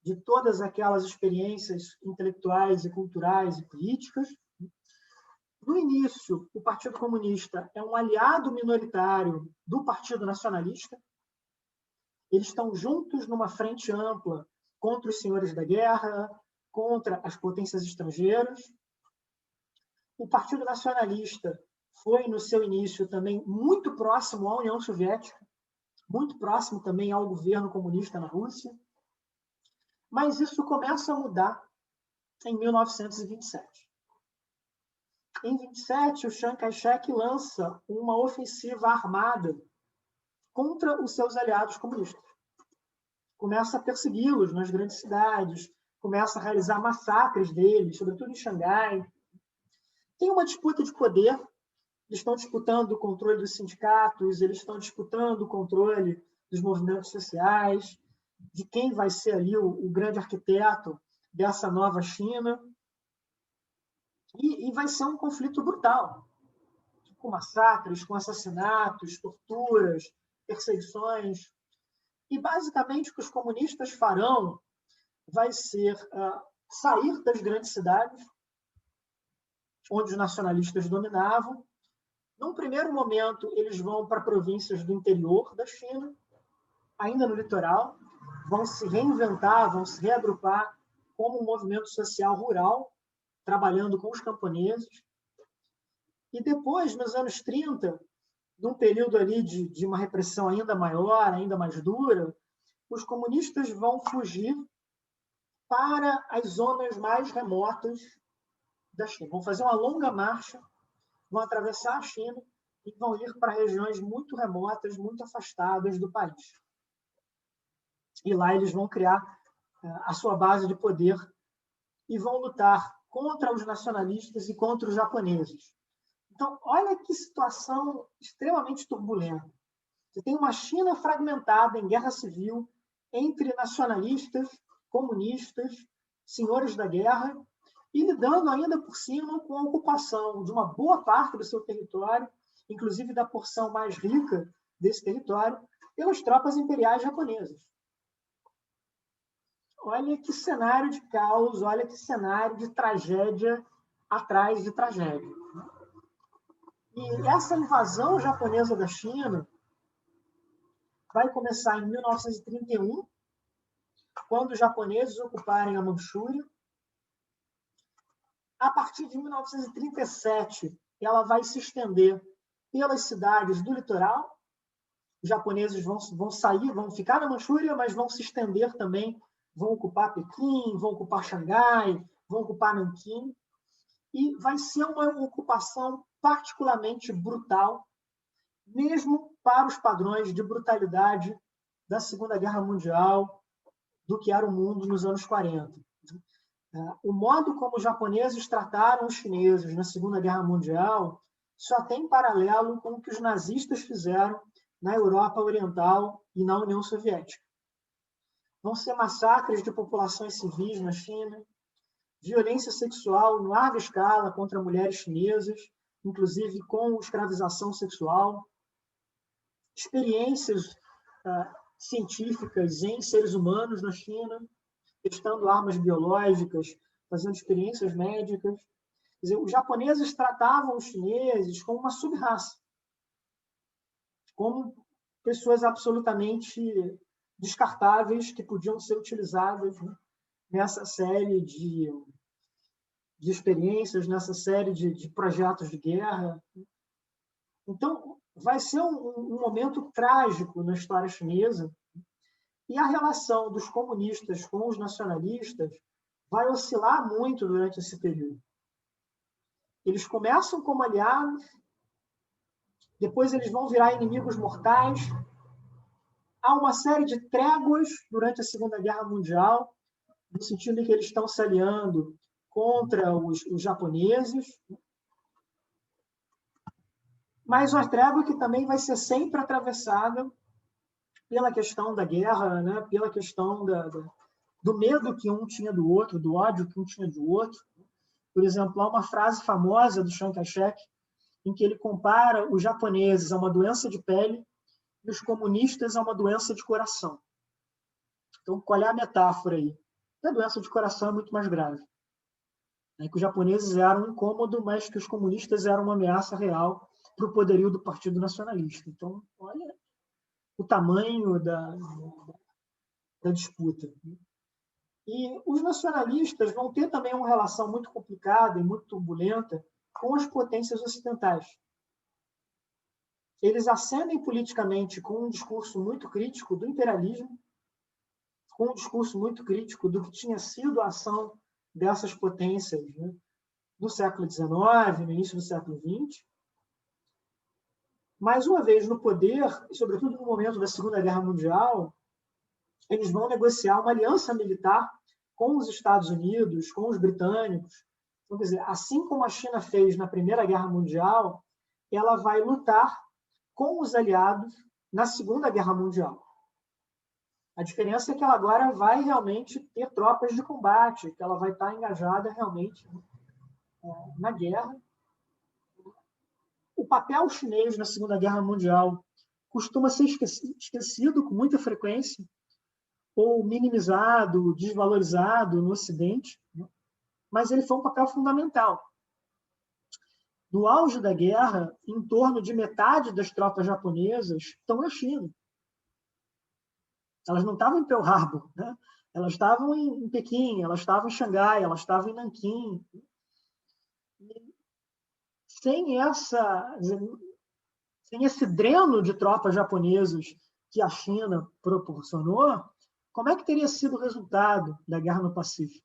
de todas aquelas experiências intelectuais e culturais e políticas. No início, o Partido Comunista é um aliado minoritário do Partido Nacionalista. Eles estão juntos numa frente ampla contra os senhores da guerra, contra as potências estrangeiras. O Partido Nacionalista foi, no seu início, também muito próximo à União Soviética, muito próximo também ao governo comunista na Rússia. Mas isso começa a mudar em 1927. Em 27, o Chiang Kai-shek lança uma ofensiva armada contra os seus aliados comunistas. Começa a persegui-los nas grandes cidades, começa a realizar massacres deles, sobretudo em Xangai. Tem uma disputa de poder, eles estão disputando o controle dos sindicatos, eles estão disputando o controle dos movimentos sociais, de quem vai ser ali o grande arquiteto dessa nova China. E vai ser um conflito brutal, com massacres, com assassinatos, torturas, perseguições. E, basicamente, o que os comunistas farão vai ser sair das grandes cidades, onde os nacionalistas dominavam. Num primeiro momento, eles vão para províncias do interior da China, ainda no litoral, vão se reinventar, vão se reagrupar como um movimento social rural, trabalhando com os camponeses. E depois, nos anos 30, num período ali de uma repressão ainda maior, ainda mais dura, os comunistas vão fugir para as zonas mais remotas da China. Vão fazer uma longa marcha, vão atravessar a China e vão ir para regiões muito remotas, muito afastadas do país. E lá eles vão criar a sua base de poder e vão lutar contra os nacionalistas e contra os japoneses. Então, olha que situação extremamente turbulenta. Você tem uma China fragmentada em guerra civil entre nacionalistas, comunistas, senhores da guerra, e lidando ainda por cima com a ocupação de uma boa parte do seu território, inclusive da porção mais rica desse território, pelas tropas imperiais japonesas. Olha que cenário de caos, olha que cenário de tragédia atrás de tragédia. E essa invasão japonesa da China vai começar em 1931, quando os japoneses ocuparem a Manchúria. A partir de 1937, ela vai se estender pelas cidades do litoral. Os japoneses vão sair, vão ficar na Manchúria, mas vão se estender também, vão ocupar Pequim, vão ocupar Xangai, vão ocupar Nanquim, e vai ser uma ocupação particularmente brutal, mesmo para os padrões de brutalidade da Segunda Guerra Mundial, do que era o mundo nos anos 40. O modo como os japoneses trataram os chineses na Segunda Guerra Mundial só tem paralelo com o que os nazistas fizeram na Europa Oriental e na União Soviética. Vão ser massacres de populações civis na China, violência sexual em larga escala contra mulheres chinesas, inclusive com escravização sexual, experiências científicas em seres humanos na China, testando armas biológicas, fazendo experiências médicas. Quer dizer, os japoneses tratavam os chineses como uma sub-raça, como pessoas absolutamente descartáveis que podiam ser utilizadas, né, nessa série de experiências, nessa série de projetos de guerra. Então, vai ser um momento trágico na história chinesa, e a relação dos comunistas com os nacionalistas vai oscilar muito durante esse período. Eles começam como aliados, depois eles vão virar inimigos mortais. Há uma série de tréguas durante a Segunda Guerra Mundial, no sentido em que eles estão se aliando contra os japoneses, mas uma trégua que também vai ser sempre atravessada pela questão da guerra, né? Pela questão do medo que um tinha do outro, do ódio que um tinha do outro. Por exemplo, há uma frase famosa do Chiang Kai-shek, em que ele compara os japoneses a uma doença de pele e os comunistas a uma doença de coração. Então, qual é a metáfora aí? A doença de coração é muito mais grave. É que os japoneses eram um incômodo, mas que os comunistas eram uma ameaça real para o poderio do Partido Nacionalista. Então, olha o tamanho da disputa. E os nacionalistas vão ter também uma relação muito complicada e muito turbulenta com as potências ocidentais. Eles ascendem politicamente com um discurso muito crítico do imperialismo, com um discurso muito crítico do que tinha sido a ação dessas potências, né, no século XIX, no início do século XX. Mais uma vez, no poder, sobretudo no momento da Segunda Guerra Mundial, eles vão negociar uma aliança militar com os Estados Unidos, com os britânicos. Então, quer dizer, assim como a China fez na Primeira Guerra Mundial, ela vai lutar com os aliados na Segunda Guerra Mundial. A diferença é que ela agora vai realmente ter tropas de combate, que ela vai estar engajada realmente na guerra. O papel chinês na Segunda Guerra Mundial costuma ser esquecido com muita frequência, ou minimizado, desvalorizado no Ocidente, né? Mas ele foi um papel fundamental. No auge da guerra, em torno de metade das tropas japonesas estão na China. Elas não estavam em Pearl Harbor, né? Elas estavam em Pequim, elas estavam em Xangai, elas estavam em Nanquim. Sem esse dreno de tropas japonesas que a China proporcionou, como é que teria sido o resultado da guerra no Pacífico?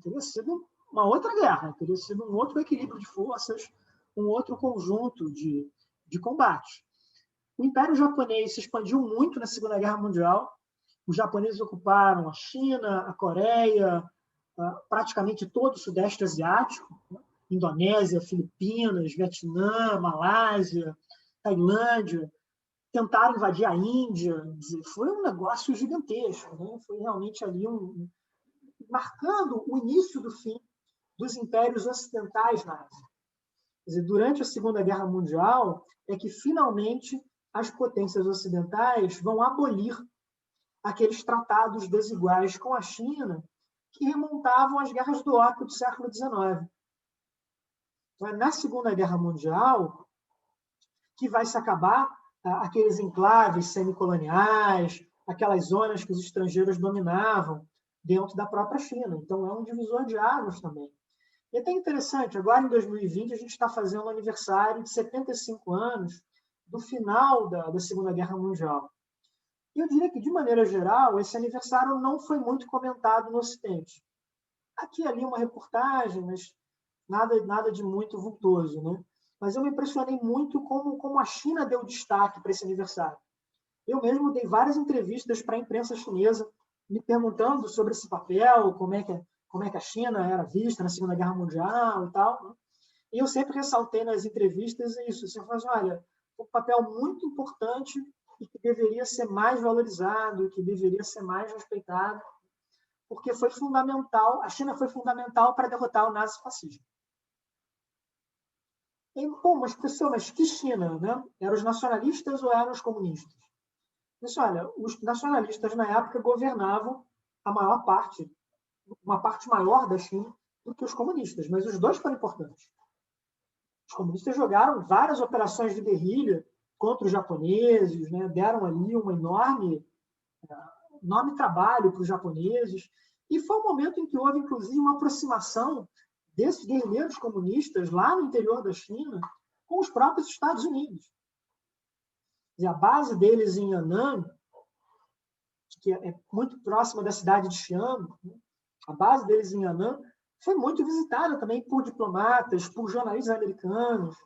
Teria sido uma outra guerra, teria sido um outro equilíbrio de forças, um outro conjunto de combate. O Império Japonês se expandiu muito na Segunda Guerra Mundial. Os japoneses ocuparam a China, a Coreia, praticamente todo o Sudeste Asiático, né? Indonésia, Filipinas, Vietnã, Malásia, Tailândia, tentaram invadir a Índia. Foi um negócio gigantesco, né? Foi realmente ali marcando o início do fim dos impérios ocidentais na Ásia. Quer dizer, durante a Segunda Guerra Mundial é que, finalmente, as potências ocidentais vão abolir aqueles tratados desiguais com a China que remontavam às guerras do ópio do século XIX. Então, é na Segunda Guerra Mundial que vai se acabar aqueles enclaves semicoloniais, aquelas zonas que os estrangeiros dominavam dentro da própria China. Então, é um divisor de águas também. E é até interessante, agora em 2020, a gente está fazendo um aniversário de 75 anos do final da Segunda Guerra Mundial. E eu diria que, de maneira geral, esse aniversário não foi muito comentado no Ocidente. aqui e ali uma reportagem, mas nada de muito vultoso, né? Mas eu me impressionei muito como a China deu destaque para esse aniversário. Eu mesmo dei várias entrevistas para a imprensa chinesa, me perguntando sobre esse papel, como é que a China era vista na Segunda Guerra Mundial e tal, né? E eu sempre ressaltei nas entrevistas isso. Assim, eu falei assim, olha, um papel muito importante e que deveria ser mais valorizado, que deveria ser mais respeitado, porque foi fundamental, a China foi fundamental para derrotar o nazifascismo. E, pô, mas pessoal, mas que China, né? Eram os nacionalistas ou eram os comunistas? Disse, olha, os nacionalistas na época governavam a maior parte, uma parte maior da China do que os comunistas, mas os dois foram importantes. Os comunistas jogaram várias operações de guerrilha contra os japoneses, né? Deram ali um enorme trabalho para os japoneses, e foi um momento em que houve, inclusive, uma aproximação desses guerrilheiros comunistas lá no interior da China com os próprios Estados Unidos. E a base deles em Yan'an, que é muito próxima da cidade de Xi'an, a base deles em Yan'an foi muito visitada também por diplomatas, por jornalistas americanos,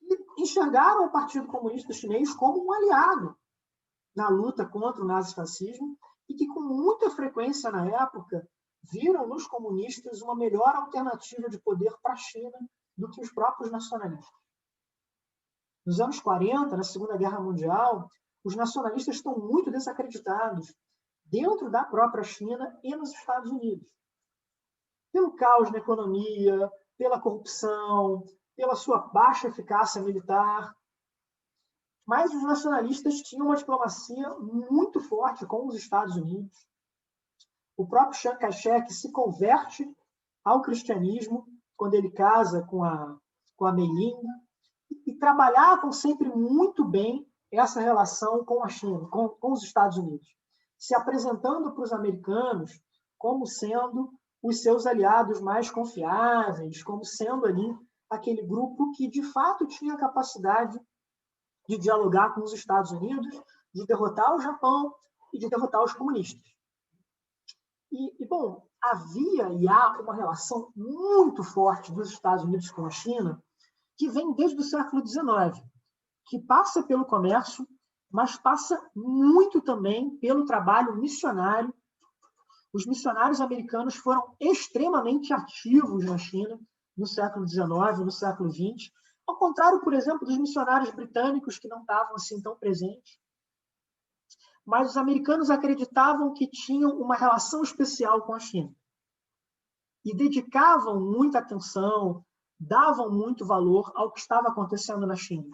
e enxergaram o Partido Comunista Chinês como um aliado na luta contra o nazifascismo e que, com muita frequência na época, viram nos comunistas uma melhor alternativa de poder para a China do que os próprios nacionalistas. Nos anos 40, na Segunda Guerra Mundial, os nacionalistas estão muito desacreditados dentro da própria China e nos Estados Unidos. Pelo caos na economia, pela corrupção, pela sua baixa eficácia militar. Mas os nacionalistas tinham uma diplomacia muito forte com os Estados Unidos. O próprio Chiang Kai-shek se converte ao cristianismo quando ele casa com a Mei Ling, e trabalhavam sempre muito bem essa relação com a China, com os Estados Unidos, se apresentando para os americanos como sendo os seus aliados mais confiáveis, como sendo ali aquele grupo que, de fato, tinha a capacidade de dialogar com os Estados Unidos, de derrotar o Japão e de derrotar os comunistas. Bom, havia e há uma relação muito forte dos Estados Unidos com a China, que vem desde o século XIX, que passa pelo comércio, mas passa muito também pelo trabalho missionário. Os missionários americanos foram extremamente ativos na China no século XIX, no século XX, ao contrário, por exemplo, dos missionários britânicos, que não estavam assim tão presentes. Mas os americanos acreditavam que tinham uma relação especial com a China e dedicavam muita atenção, davam muito valor ao que estava acontecendo na China.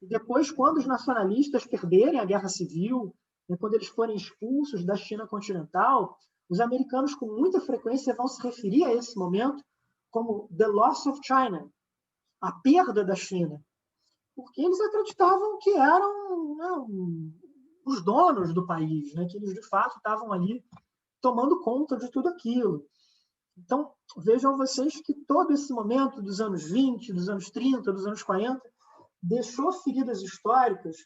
E depois, quando os nacionalistas perderem a guerra civil, quando eles forem expulsos da China continental, os americanos com muita frequência vão se referir a esse momento como the loss of China, a perda da China, porque eles acreditavam que eram os donos do país, que eles de fato estavam ali tomando conta de tudo aquilo. Então, vejam vocês que todo esse momento dos anos 20, dos anos 30, dos anos 40, deixou feridas históricas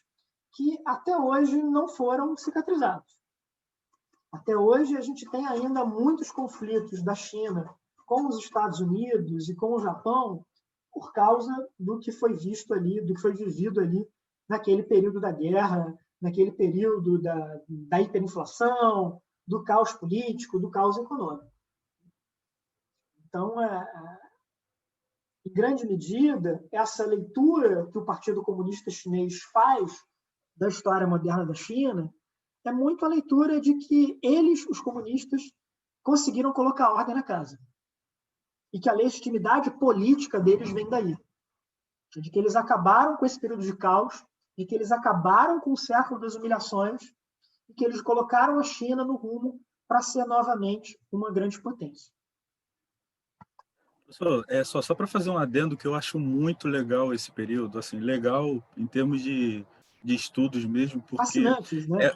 que até hoje não foram cicatrizadas. Até hoje a gente tem ainda muitos conflitos da China com os Estados Unidos e com o Japão por causa do que foi visto ali, do que foi vivido ali naquele período da guerra, naquele período da hiperinflação, do caos político, do caos econômico. Então, em grande medida, essa leitura que o Partido Comunista Chinês faz da história moderna da China é muito a leitura de que eles, os comunistas, conseguiram colocar ordem na casa. E que a legitimidade política deles vem daí. De que eles acabaram com esse período de caos, de que eles acabaram com o século das humilhações, e que eles colocaram a China no rumo para ser novamente uma grande potência. Só para fazer um adendo, que eu acho muito legal esse período, assim, legal em termos de estudos mesmo, porque fascinantes, né?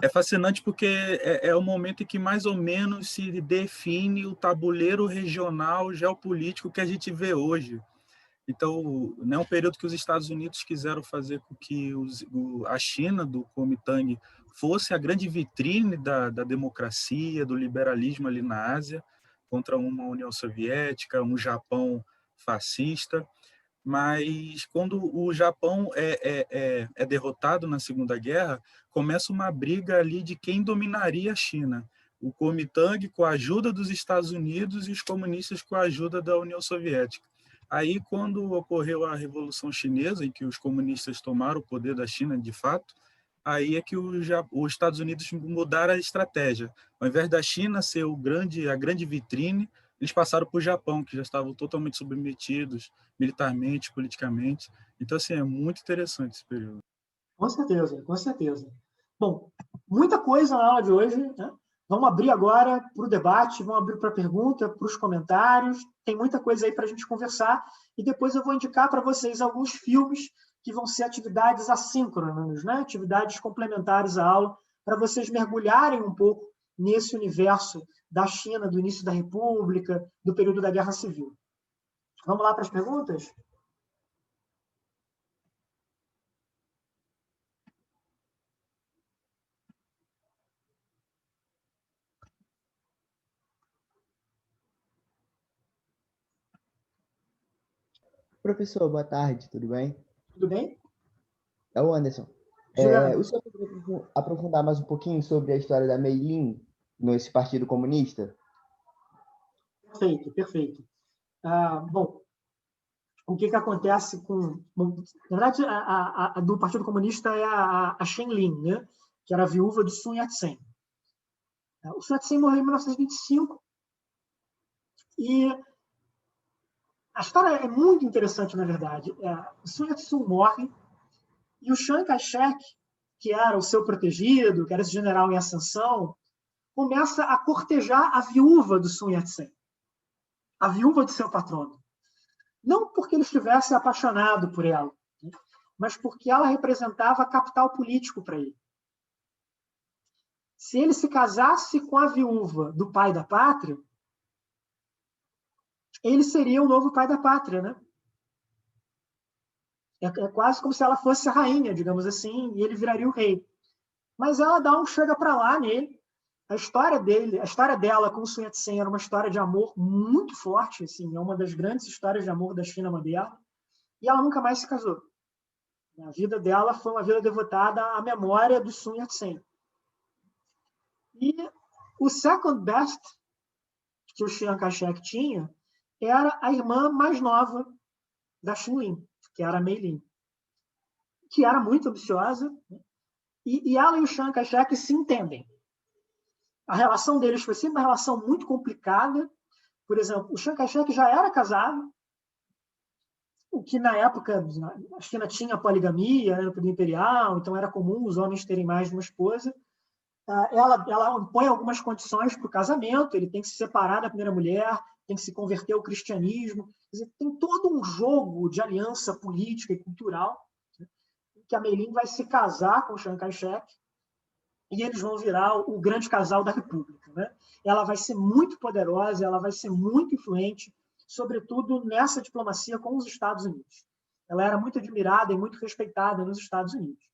É fascinante porque é o momento em que mais ou menos se define o tabuleiro regional geopolítico que a gente vê hoje. Então, é um período que os Estados Unidos quiseram fazer com que a China, do Kuomintang, fosse a grande vitrine da democracia, do liberalismo ali na Ásia, contra uma União Soviética, um Japão fascista. Mas quando o Japão é derrotado na Segunda Guerra, começa uma briga ali de quem dominaria a China. O Kuomintang com a ajuda dos Estados Unidos e os comunistas com a ajuda da União Soviética. Aí, quando ocorreu a Revolução Chinesa, em que os comunistas tomaram o poder da China de fato, aí é que os Estados Unidos mudaram a estratégia. Ao invés da China ser a grande vitrine, eles passaram para o Japão, que já estavam totalmente submetidos militarmente, politicamente. Então, assim, é muito interessante esse período. Com certeza, com certeza. Bom, muita coisa na aula de hoje, né? Vamos abrir agora para o debate, vamos abrir para a pergunta, para os comentários. Tem muita coisa aí para a gente conversar. E depois eu vou indicar para vocês alguns filmes que vão ser atividades assíncronas, né? Atividades complementares à aula, para vocês mergulharem um pouco nesse universo da China, do início da República, do período da Guerra Civil. Vamos lá para as perguntas? Professor, boa tarde, tudo bem? Tudo bem? É o Anderson. Juliana. O senhor poderia aprofundar mais um pouquinho sobre a história da Mei Lin nesse Partido Comunista? Perfeito, perfeito. Bom, o que acontece com... Bom, na verdade, a do Partido Comunista é a Shen Lin, né? Que era a viúva do Sun Yat-sen. O Sun Yat-sen morreu em 1925 e a história é muito interessante, na verdade. O Sun Yat-sen morre e o Chiang Kai-shek, que era o seu protegido, que era esse general em ascensão, começa a cortejar a viúva do Sun Yat-sen, a viúva do seu patrono. Não porque ele estivesse apaixonado por ela, mas porque ela representava capital político para ele. Se ele se casasse com a viúva do pai da pátria, ele seria o novo pai da pátria, né? É quase como se ela fosse a rainha, digamos assim, e ele viraria o rei. Mas ela dá um chega para lá nele. A história dela com o Sun Yat-sen era uma história de amor muito forte, assim, é uma das grandes histórias de amor da China moderna, e ela nunca mais se casou. A vida dela foi uma vida devotada à memória do Sun Yat-sen. E o second best que o Chiang Kai-shek tinha era a irmã mais nova da Shen Lin, que era a Mei Lin, que era muito ambiciosa, e ela e o Chiang Kai-shek se entendem. A relação deles foi sempre uma relação muito complicada. Por exemplo, o Chiang Kai-shek já era casado, o que na época a China tinha poligamia, né, no período imperial, então era comum os homens terem mais de uma esposa. Ela impõe algumas condições para o casamento, ele tem que se separar da primeira mulher, tem que se converter ao cristianismo. Quer dizer, tem todo um jogo de aliança política e cultural, né, que a Mei Lin vai se casar com o Chiang Kai-shek e eles vão virar o grande casal da República, né? Ela vai ser muito poderosa, ela vai ser muito influente, sobretudo nessa diplomacia com os Estados Unidos. Ela era muito admirada e muito respeitada nos Estados Unidos.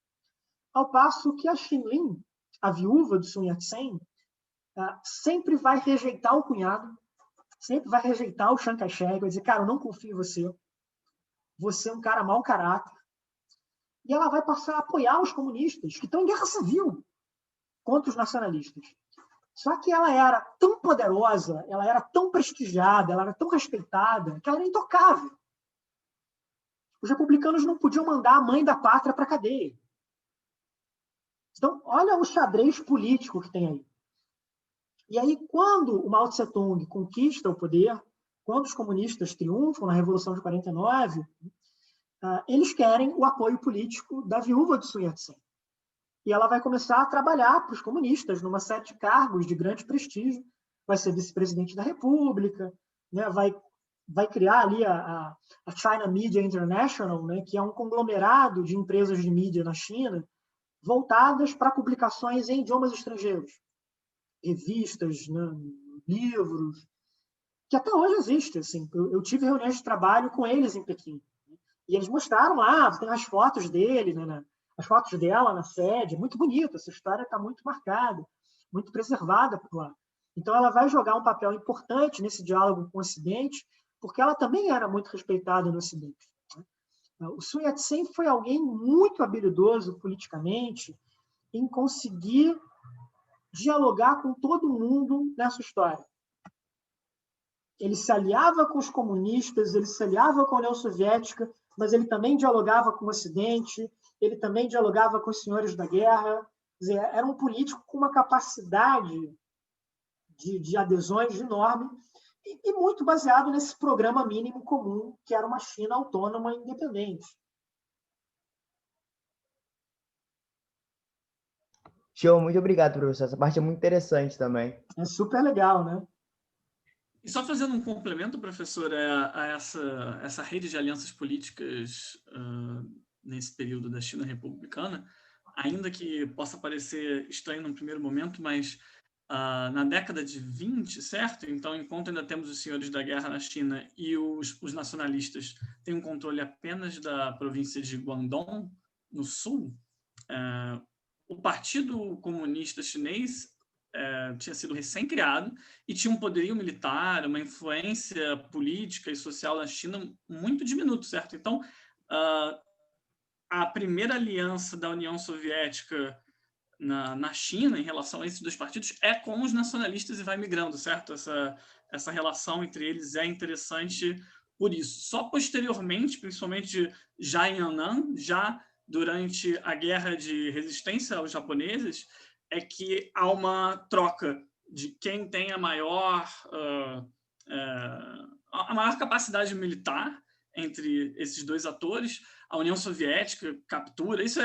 Ao passo que a Shen Lin, a viúva do Sun Yat-sen, sempre vai rejeitar o cunhado, sempre vai rejeitar o Chiang Kai-shek, vai dizer, cara, eu não confio em você, você é um cara mau caráter. E ela vai passar a apoiar os comunistas, que estão em guerra civil contra os nacionalistas. Só que ela era tão poderosa, ela era tão prestigiada, ela era tão respeitada, que ela era intocável. Os republicanos não podiam mandar a mãe da pátria para a cadeia. Então, olha o xadrez político que tem aí. E aí, quando o Mao Tse-tung conquista o poder, quando os comunistas triunfam na Revolução de 49, eles querem o apoio político da viúva do Sun Yat-sen. E ela vai começar a trabalhar para os comunistas numa série de cargos de grande prestígio. Vai ser vice-presidente da República, né? vai criar ali a China Media International, né? Que é um conglomerado de empresas de mídia na China voltadas para publicações em idiomas estrangeiros. Revistas, né? Livros, que até hoje existe. Assim. Eu tive reuniões de trabalho com eles em Pequim. E eles mostraram lá, tem as fotos dele, né? As fotos dela na sede, muito bonita, essa história está muito marcada, muito preservada por lá. Então, ela vai jogar um papel importante nesse diálogo com o Ocidente, porque ela também era muito respeitada no Ocidente. O Sun Yat-sen foi alguém muito habilidoso politicamente em conseguir dialogar com todo mundo nessa história. Ele se aliava com os comunistas, ele se aliava com a União Soviética, mas ele também dialogava com o Ocidente, ele também dialogava com os senhores da guerra. Quer dizer, era um político com uma capacidade de adesões enorme e muito baseado nesse programa mínimo comum, que era uma China autônoma e independente. Show, muito obrigado, professor. Essa parte é muito interessante também. É super legal, né? E só fazendo um complemento, professor, a essa rede de alianças políticas nesse período da China republicana, ainda que possa parecer estranho num primeiro momento, mas na década de 20, certo? Então, enquanto ainda temos os senhores da guerra na China e os nacionalistas têm um controle apenas da província de Guangdong, no sul, o Partido Comunista Chinês tinha sido recém-criado e tinha um poderio militar, uma influência política e social na China muito diminuto, certo? Então, a primeira aliança da União Soviética na China em relação a esses dois partidos é com os nacionalistas e vai migrando, certo? Essa relação entre eles é interessante por isso. Só posteriormente, principalmente já em Yan'an, já durante a guerra de resistência aos japoneses, é que há uma troca de quem tem a maior capacidade militar entre esses dois atores. A União Soviética captura, isso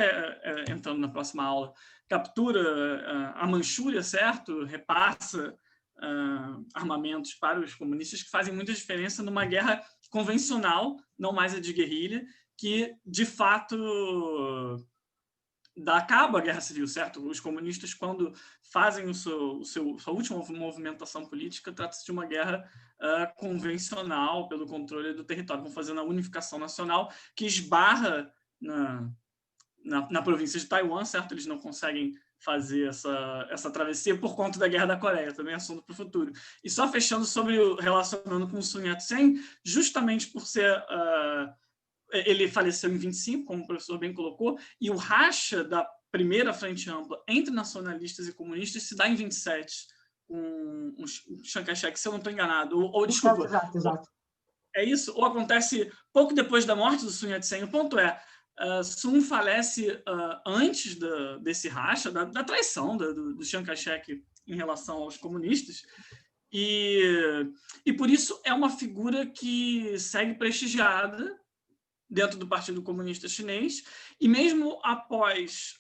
entrando na próxima aula, captura a Manchúria, certo? Repassa armamentos para os comunistas, que fazem muita diferença numa guerra convencional, não mais a de guerrilha, que, de fato, dá cabo à guerra civil, certo? Os comunistas, quando fazem sua última movimentação política, trata-se de uma guerra convencional pelo controle do território, vão fazendo a unificação nacional, que esbarra na província de Taiwan, certo? Eles não conseguem fazer essa travessia por conta da Guerra da Coreia, também é assunto para o futuro. E só fechando relacionando com o Sun Yat-sen, justamente por ser... ele faleceu em 25, como o professor bem colocou, e o racha da primeira frente ampla entre nacionalistas e comunistas se dá em 27, com o Chiang Kai-shek, se eu não estou enganado. Ou desculpa. Exato. É isso? Ou acontece pouco depois da morte do Sun Yat-sen. O ponto é, Sun falece antes desse racha, da traição do Chiang Kai-shek em relação aos comunistas, e por isso é uma figura que segue prestigiada dentro do Partido Comunista Chinês, e mesmo após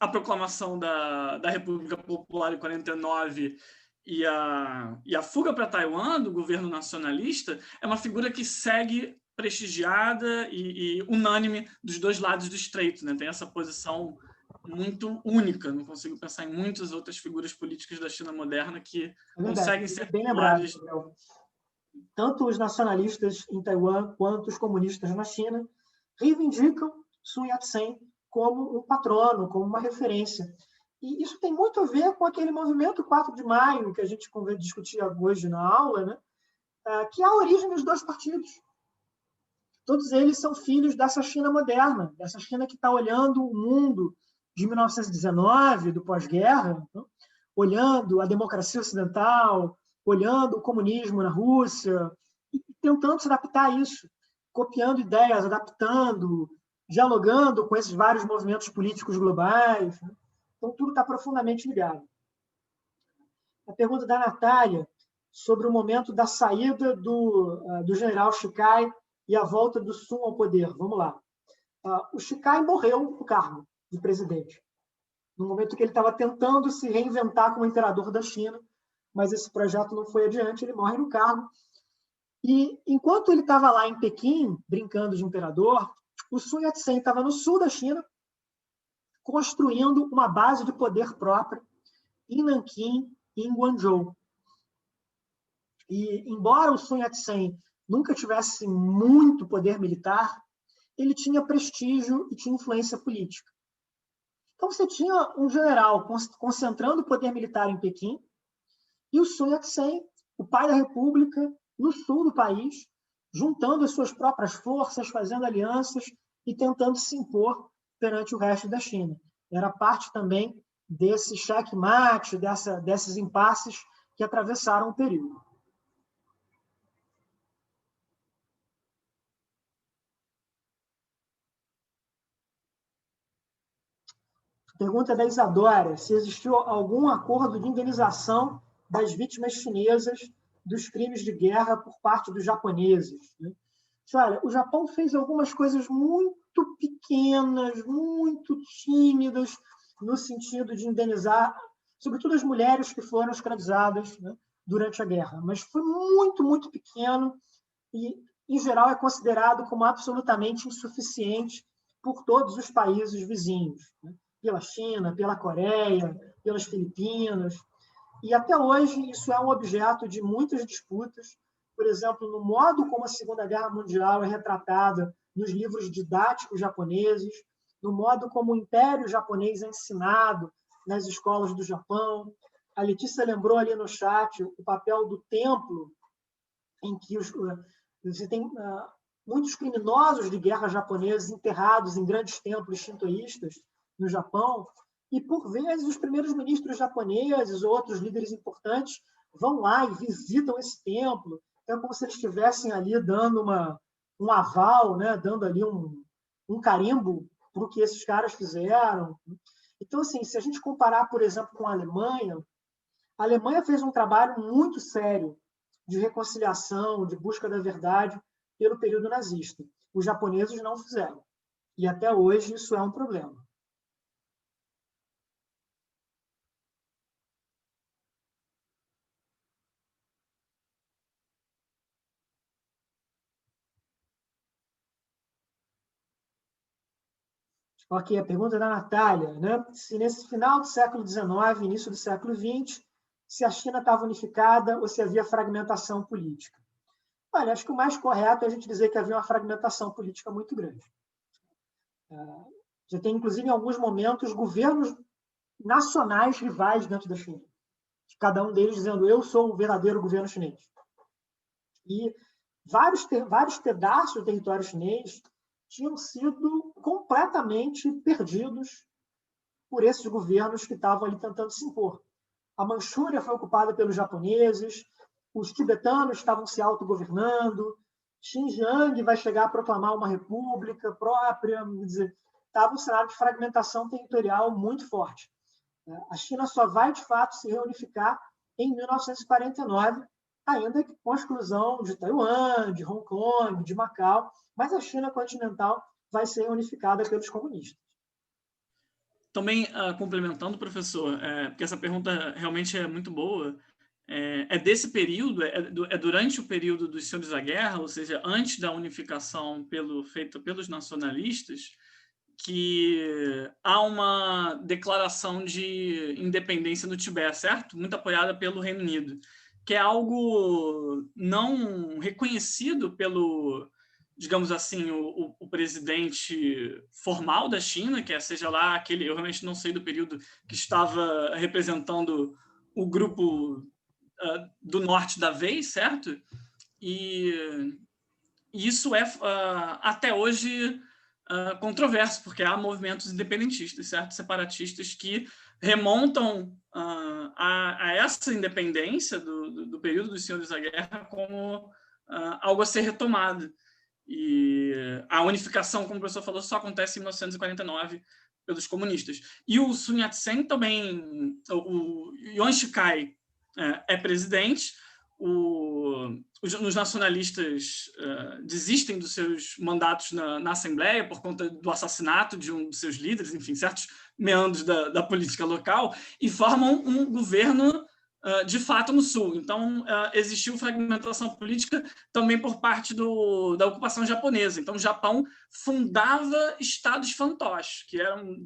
a proclamação da República Popular em 49 e a fuga para Taiwan do governo nacionalista, é uma figura que segue prestigiada e unânime dos dois lados do estreito, né? Tem essa posição muito única, não consigo pensar em muitas outras figuras políticas da China moderna que conseguem ser bem lembrado. Tanto os nacionalistas em Taiwan quanto os comunistas na China reivindicam Sun Yat-sen como um patrono, como uma referência. E isso tem muito a ver com aquele movimento 4 de maio que a gente discutia hoje na aula, né? Que é a origem dos dois partidos. Todos eles são filhos dessa China moderna, dessa China que está olhando o mundo de 1919, do pós-guerra, né? Olhando a democracia ocidental, olhando o comunismo na Rússia e tentando se adaptar a isso, copiando ideias, adaptando, dialogando com esses vários movimentos políticos globais. Né? Então, tudo está profundamente ligado. A pergunta da Natália sobre o momento da saída do general Shikai e a volta do Sun ao poder. Vamos lá. O Shikai morreu no cargo de presidente, no momento que ele estava tentando se reinventar como imperador da China, mas esse projeto não foi adiante, ele morre no cargo. E, enquanto ele estava lá em Pequim, brincando de imperador, o Sun Yat-sen estava no sul da China, construindo uma base de poder própria em Nanquim e em Guangzhou. E, embora o Sun Yat-sen nunca tivesse muito poder militar, ele tinha prestígio e tinha influência política. Então, você tinha um general concentrando o poder militar em Pequim, e o Sun Yat-sen, o pai da República, no sul do país, juntando as suas próprias forças, fazendo alianças e tentando se impor perante o resto da China. Era parte também desse checkmate, desses impasses que atravessaram o período. Pergunta da Isadora, se existiu algum acordo de indenização das vítimas chinesas dos crimes de guerra por parte dos japoneses. Olha, o Japão fez algumas coisas muito pequenas, muito tímidas, no sentido de indenizar, sobretudo as mulheres que foram escravizadas, durante a guerra. Mas foi muito, muito pequeno e, em geral, é considerado como absolutamente insuficiente por todos os países vizinhos, pela China, pela Coreia, pelas Filipinas. E até hoje isso é um objeto de muitas disputas. Por exemplo, no modo como a Segunda Guerra Mundial é retratada nos livros didáticos japoneses, no modo como o Império Japonês é ensinado nas escolas do Japão. A Letícia lembrou ali no chat o papel do templo, em que você tem muitos criminosos de guerra japoneses enterrados em grandes templos shintoístas no Japão, e, por vezes, os primeiros ministros japoneses ou outros líderes importantes vão lá e visitam esse templo. É como se eles estivessem ali dando um aval, dando ali um carimbo para o que esses caras fizeram. Então, assim, se a gente comparar, por exemplo, com a Alemanha fez um trabalho muito sério de reconciliação, de busca da verdade pelo período nazista. Os japoneses não fizeram. E, até hoje, isso é um problema. Ok, a pergunta da Natália, se nesse final do século XIX, início do século XX, se a China estava unificada ou se havia fragmentação política. Olha, acho que o mais correto é a gente dizer que havia uma fragmentação política muito grande. Já tem, inclusive, em alguns momentos, governos nacionais rivais dentro da China. Cada um deles dizendo, eu sou o verdadeiro governo chinês. E vários pedaços do território chinês tinham sido completamente perdidos por esses governos que estavam ali tentando se impor. A Manchúria foi ocupada pelos japoneses, os tibetanos estavam se autogovernando, Xinjiang vai chegar a proclamar uma república própria, quer dizer, estava um cenário de fragmentação territorial muito forte. A China só vai, de fato, se reunificar em 1949, ainda que com a exclusão de Taiwan, de Hong Kong, de Macau, mas a China continental vai ser unificada pelos comunistas. Também, complementando, professor, porque essa pergunta realmente é muito boa, é desse período, é durante o período dos senhores da guerra, ou seja, antes da unificação feita pelos nacionalistas, que há uma declaração de independência no Tibete, certo? Muito apoiada pelo Reino Unido, que é algo não reconhecido pelo, digamos assim, o presidente formal da China, que seja lá aquele, eu realmente não sei do período, que estava representando o grupo do norte da vez, certo? E isso é, até hoje, controverso, porque há movimentos independentistas, certo? Separatistas que remontam a essa independência do período dos senhores da guerra como algo a ser retomado. E a unificação, como o professor falou, só acontece em 1949 pelos comunistas. E o Sun Yat-sen também, o Yuan Shikai é presidente, os nacionalistas desistem dos seus mandatos na Assembleia por conta do assassinato de um dos seus líderes, enfim, certos meandros da política local, e formam um governo de fato no Sul. Então, existiu fragmentação política também por parte da ocupação japonesa. Então, o Japão fundava estados fantoches, que eram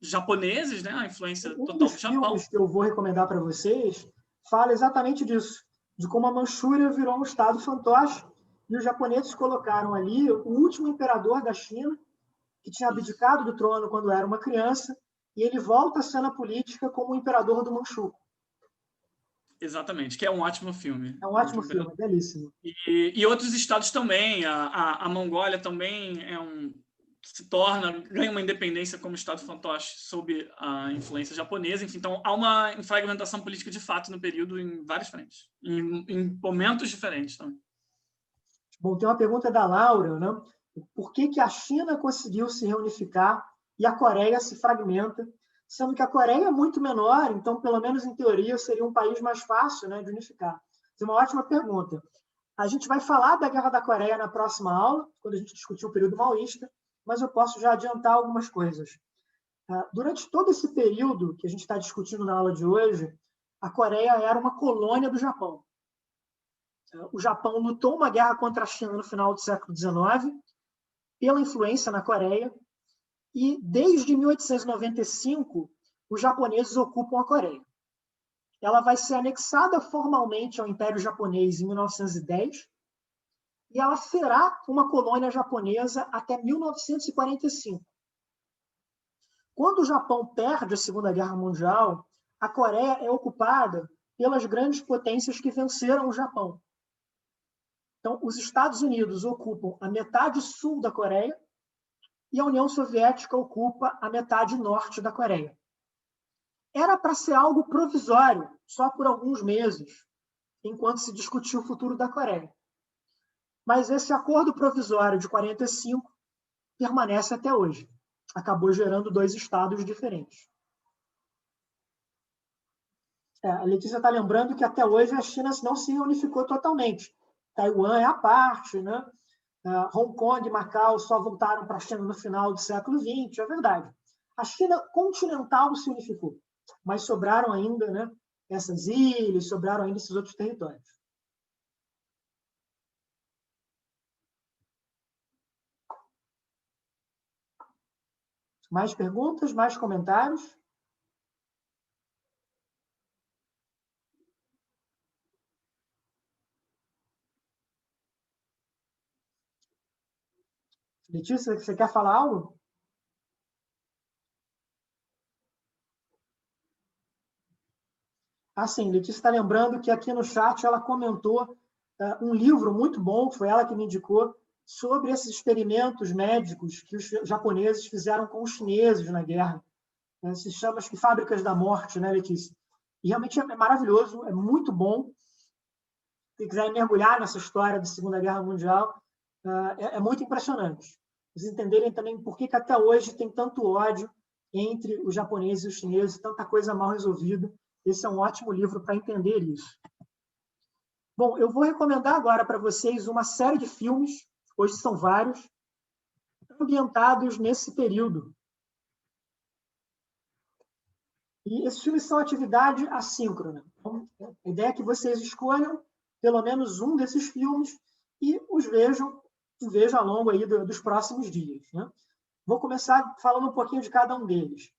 japoneses, a influência total do Japão. Um dos filmes que eu vou recomendar para vocês fala exatamente disso, de como a Manchúria virou um estado fantoche e os japoneses colocaram ali o último imperador da China, que tinha abdicado do trono quando era uma criança, e ele volta à cena política como o imperador do Manchu. Exatamente, que é um ótimo filme. É um ótimo filme, belíssimo. E outros estados também. A Mongólia também ganha uma independência como estado fantoche sob a influência japonesa. Enfim, então, há uma fragmentação política de fato no período em várias frentes, em momentos diferentes também. Bom, tem uma pergunta da Laura, né? Por que a China conseguiu se reunificar e a Coreia se fragmenta, sendo que a Coreia é muito menor, então, pelo menos em teoria, seria um país mais fácil, né, de unificar? É uma ótima pergunta. A gente vai falar da Guerra da Coreia na próxima aula, quando a gente discutir o período maoísta, mas eu posso já adiantar algumas coisas. Durante todo esse período que a gente está discutindo na aula de hoje, a Coreia era uma colônia do Japão. O Japão lutou uma guerra contra a China no final do século XIX, pela influência na Coreia, e desde 1895, os japoneses ocupam a Coreia. Ela vai ser anexada formalmente ao Império Japonês em 1910, e ela será uma colônia japonesa até 1945. Quando o Japão perde a Segunda Guerra Mundial, a Coreia é ocupada pelas grandes potências que venceram o Japão. Então, os Estados Unidos ocupam a metade sul da Coreia e a União Soviética ocupa a metade norte da Coreia. Era para ser algo provisório, só por alguns meses, enquanto se discutia o futuro da Coreia. Mas esse acordo provisório de 45 permanece até hoje. Acabou gerando 2 estados diferentes. A Letícia está lembrando que até hoje a China não se reunificou totalmente. Taiwan é a parte, né? Hong Kong e Macau só voltaram para a China no final do século XX, é verdade. A China continental se unificou, mas sobraram ainda, né, essas ilhas, sobraram ainda esses outros territórios. Mais perguntas, mais comentários? Letícia, você quer falar algo? Sim, Letícia está lembrando que aqui no chat ela comentou um livro muito bom, foi ela que me indicou, sobre esses experimentos médicos que os japoneses fizeram com os chineses na guerra. Se chama, acho que, Fábricas da Morte, né, Letícia? E realmente é maravilhoso, é muito bom. Se quiser mergulhar nessa história da Segunda Guerra Mundial, é muito impressionante. Vocês entenderem também por que até hoje tem tanto ódio entre os japoneses e os chineses, tanta coisa mal resolvida. Esse é um ótimo livro para entender isso. Bom, eu vou recomendar agora para vocês uma série de filmes, hoje são vários, ambientados nesse período. E esses filmes são atividade assíncrona. Então, a ideia é que vocês escolham pelo menos um desses filmes e os vejam ao longo aí dos próximos dias, né? Vou começar falando um pouquinho de cada um deles.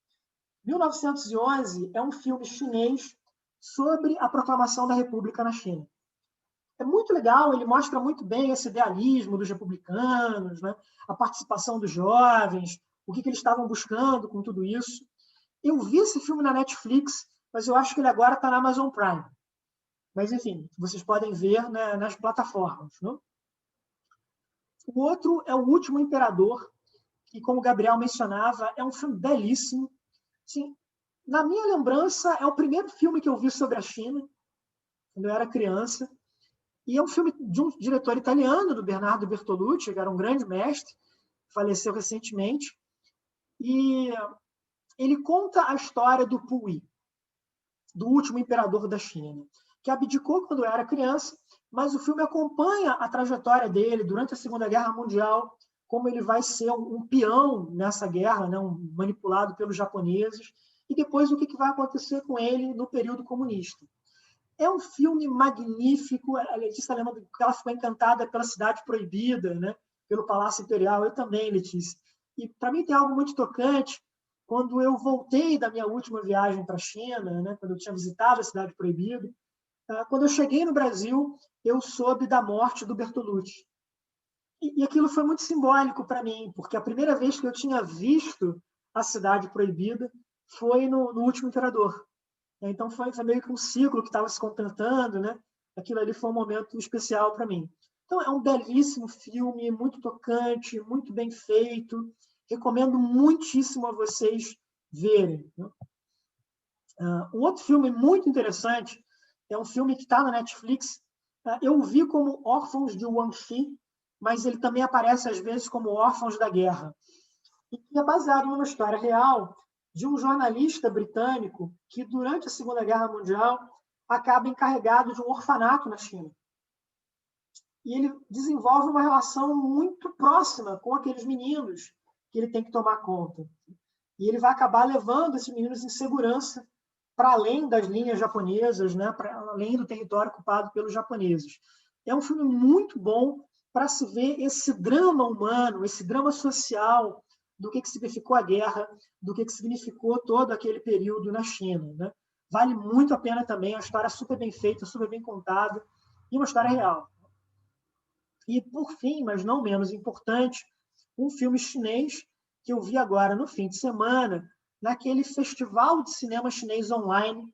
1911 é um filme chinês sobre a proclamação da República na China. É muito legal, ele mostra muito bem esse idealismo dos republicanos, né? A participação dos jovens, o que eles estavam buscando com tudo isso. Eu vi esse filme na Netflix, mas eu acho que ele agora está na Amazon Prime. Mas, enfim, vocês podem ver, né, nas plataformas, né? O outro é O Último Imperador, que, como o Gabriel mencionava, é um filme belíssimo. Assim, na minha lembrança, é o primeiro filme que eu vi sobre a China, quando eu era criança. E é um filme de um diretor italiano, do Bernardo Bertolucci, que era um grande mestre, faleceu recentemente. E ele conta a história do Puyi, do último imperador da China, que abdicou quando era criança, mas o filme acompanha a trajetória dele durante a Segunda Guerra Mundial, como ele vai ser um peão nessa guerra, né, manipulado pelos japoneses, e depois o que vai acontecer com ele no período comunista. É um filme magnífico. A Letícia lembra que ela ficou encantada pela Cidade Proibida, né, pelo Palácio Imperial. Eu também, Letícia. E para mim tem algo muito tocante. Quando eu voltei da minha última viagem para a China, né, quando eu tinha visitado a Cidade Proibida, quando eu cheguei no Brasil, eu soube da morte do Bertolucci. E aquilo foi muito simbólico para mim, porque a primeira vez que eu tinha visto a Cidade Proibida foi no Último Imperador. Então, foi meio que um ciclo que estava se completando, né? Aquilo ali foi um momento especial para mim. Então, é um belíssimo filme, muito tocante, muito bem feito. Recomendo muitíssimo a vocês verem. Né? Um outro filme muito interessante é um filme que está na Netflix. Eu o vi como Órfãos de Wanxi, mas ele também aparece, às vezes, como Órfãos da Guerra. E é baseado numa história real de um jornalista britânico que, durante a Segunda Guerra Mundial, acaba encarregado de um orfanato na China. E ele desenvolve uma relação muito próxima com aqueles meninos que ele tem que tomar conta. E ele vai acabar levando esses meninos em segurança para além das linhas japonesas, né? Para além do território ocupado pelos japoneses. É um filme muito bom para se ver esse drama humano, esse drama social, do que significou a guerra, do que significou todo aquele período na China. Né? Vale muito a pena também, é uma história super bem feita, super bem contada, e uma história real. E, por fim, mas não menos importante, um filme chinês que eu vi agora no fim de semana, naquele Festival de Cinema Chinês Online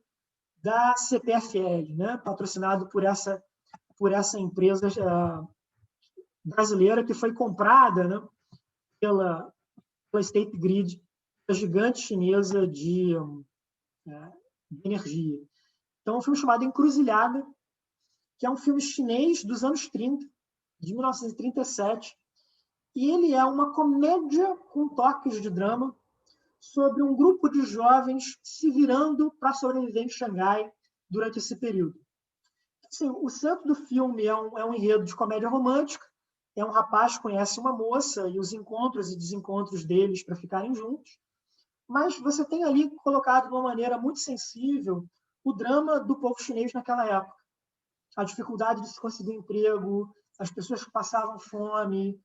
da CPFL, né? Patrocinado por essa empresa brasileira que foi comprada, né? pela State Grid, a gigante chinesa de energia. Então, é um filme chamado Encruzilhada, que é um filme chinês dos anos 30, de 1937, e ele é uma comédia com toques de drama sobre um grupo de jovens se virando para sobreviver em Xangai durante esse período. Assim, o centro do filme é um enredo de comédia romântica, é um rapaz que conhece uma moça e os encontros e desencontros deles para ficarem juntos, mas você tem ali colocado de uma maneira muito sensível o drama do povo chinês naquela época. A dificuldade de se conseguir um emprego, as pessoas que passavam fome,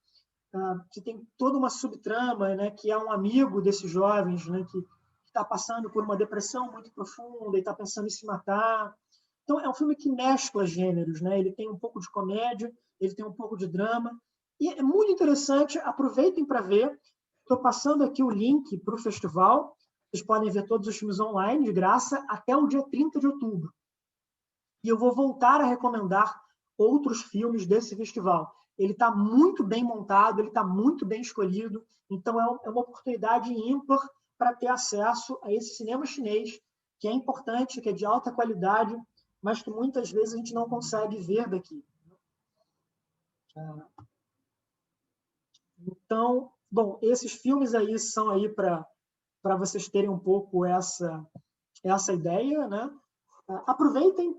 que tem toda uma subtrama, né, que é um amigo desses jovens, né, que está passando por uma depressão muito profunda e está pensando em se matar. Então, é um filme que mescla gêneros, né? Ele tem um pouco de comédia, ele tem um pouco de drama, e é muito interessante, aproveitem para ver. Estou passando aqui o link para o festival, vocês podem ver todos os filmes online, de graça, até o dia 30 de outubro. E eu vou voltar a recomendar outros filmes desse festival. Ele está muito bem montado, ele está muito bem escolhido, então é uma oportunidade ímpar para ter acesso a esse cinema chinês, que é importante, que é de alta qualidade, mas que muitas vezes a gente não consegue ver daqui. Então, bom, esses filmes aí são aí para vocês terem um pouco essa ideia, né? Aproveitem,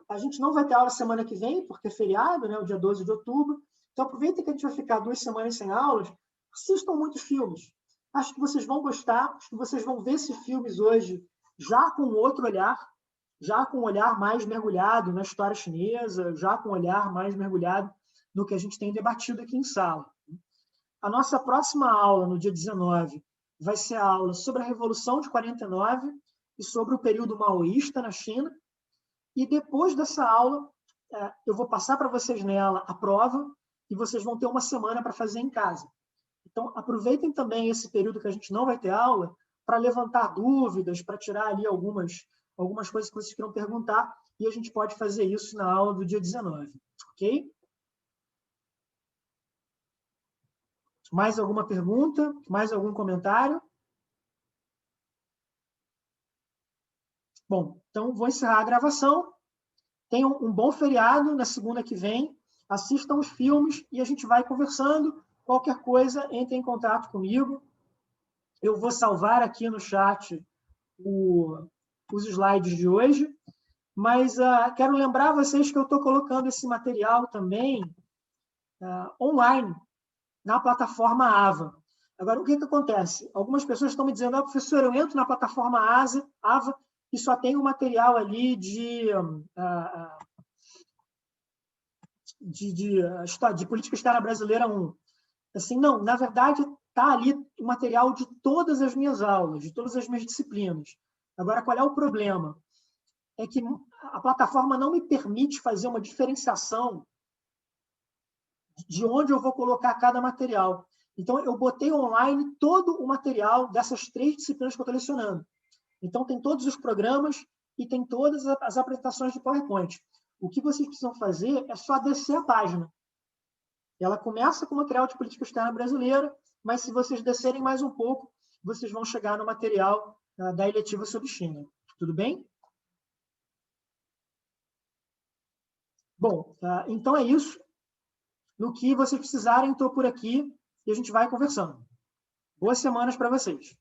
a gente não vai ter aula semana que vem, porque é feriado, né? O dia 12 de outubro, então aproveitem que a gente vai ficar 2 semanas sem aulas, assistam muitos filmes. Acho que vocês vão gostar, acho que vocês vão ver esses filmes hoje já com outro olhar, já com um olhar mais mergulhado na história chinesa, já com um olhar mais mergulhado no que a gente tem debatido aqui em sala. A nossa próxima aula, no dia 19, vai ser a aula sobre a Revolução de 49 e sobre o período maoísta na China. E depois dessa aula, eu vou passar para vocês nela a prova e vocês vão ter uma semana para fazer em casa. Então, aproveitem também esse período que a gente não vai ter aula para levantar dúvidas, para tirar ali algumas coisas que vocês queiram perguntar, e a gente pode fazer isso na aula do dia 19, ok? Mais alguma pergunta? Mais algum comentário? Bom, então vou encerrar a gravação. Tenham um bom feriado na segunda que vem. Assistam os filmes e a gente vai conversando. Qualquer coisa, entre em contato comigo. Eu vou salvar aqui no chat os slides de hoje, mas quero lembrar vocês que eu estou colocando esse material também online, na plataforma AVA. Agora, o que acontece? Algumas pessoas estão me dizendo, professor, eu entro na plataforma AVA e só tem um material ali de política externa brasileira 1. Assim, não, na verdade, está ali o material de todas as minhas aulas, de todas as minhas disciplinas. Agora, qual é o problema? É que a plataforma não me permite fazer uma diferenciação de onde eu vou colocar cada material. Então, eu botei online todo o material dessas 3 disciplinas que eu estou lecionando. Então, tem todos os programas, e tem todas as apresentações de PowerPoint. O que vocês precisam fazer é só descer a página. Ela começa com o material de política externa brasileira, mas se vocês descerem mais um pouco, vocês vão chegar no material da eletiva sobre China. Tudo bem? Bom, então é isso. No que vocês precisarem, estou por aqui e a gente vai conversando. Boas semanas para vocês.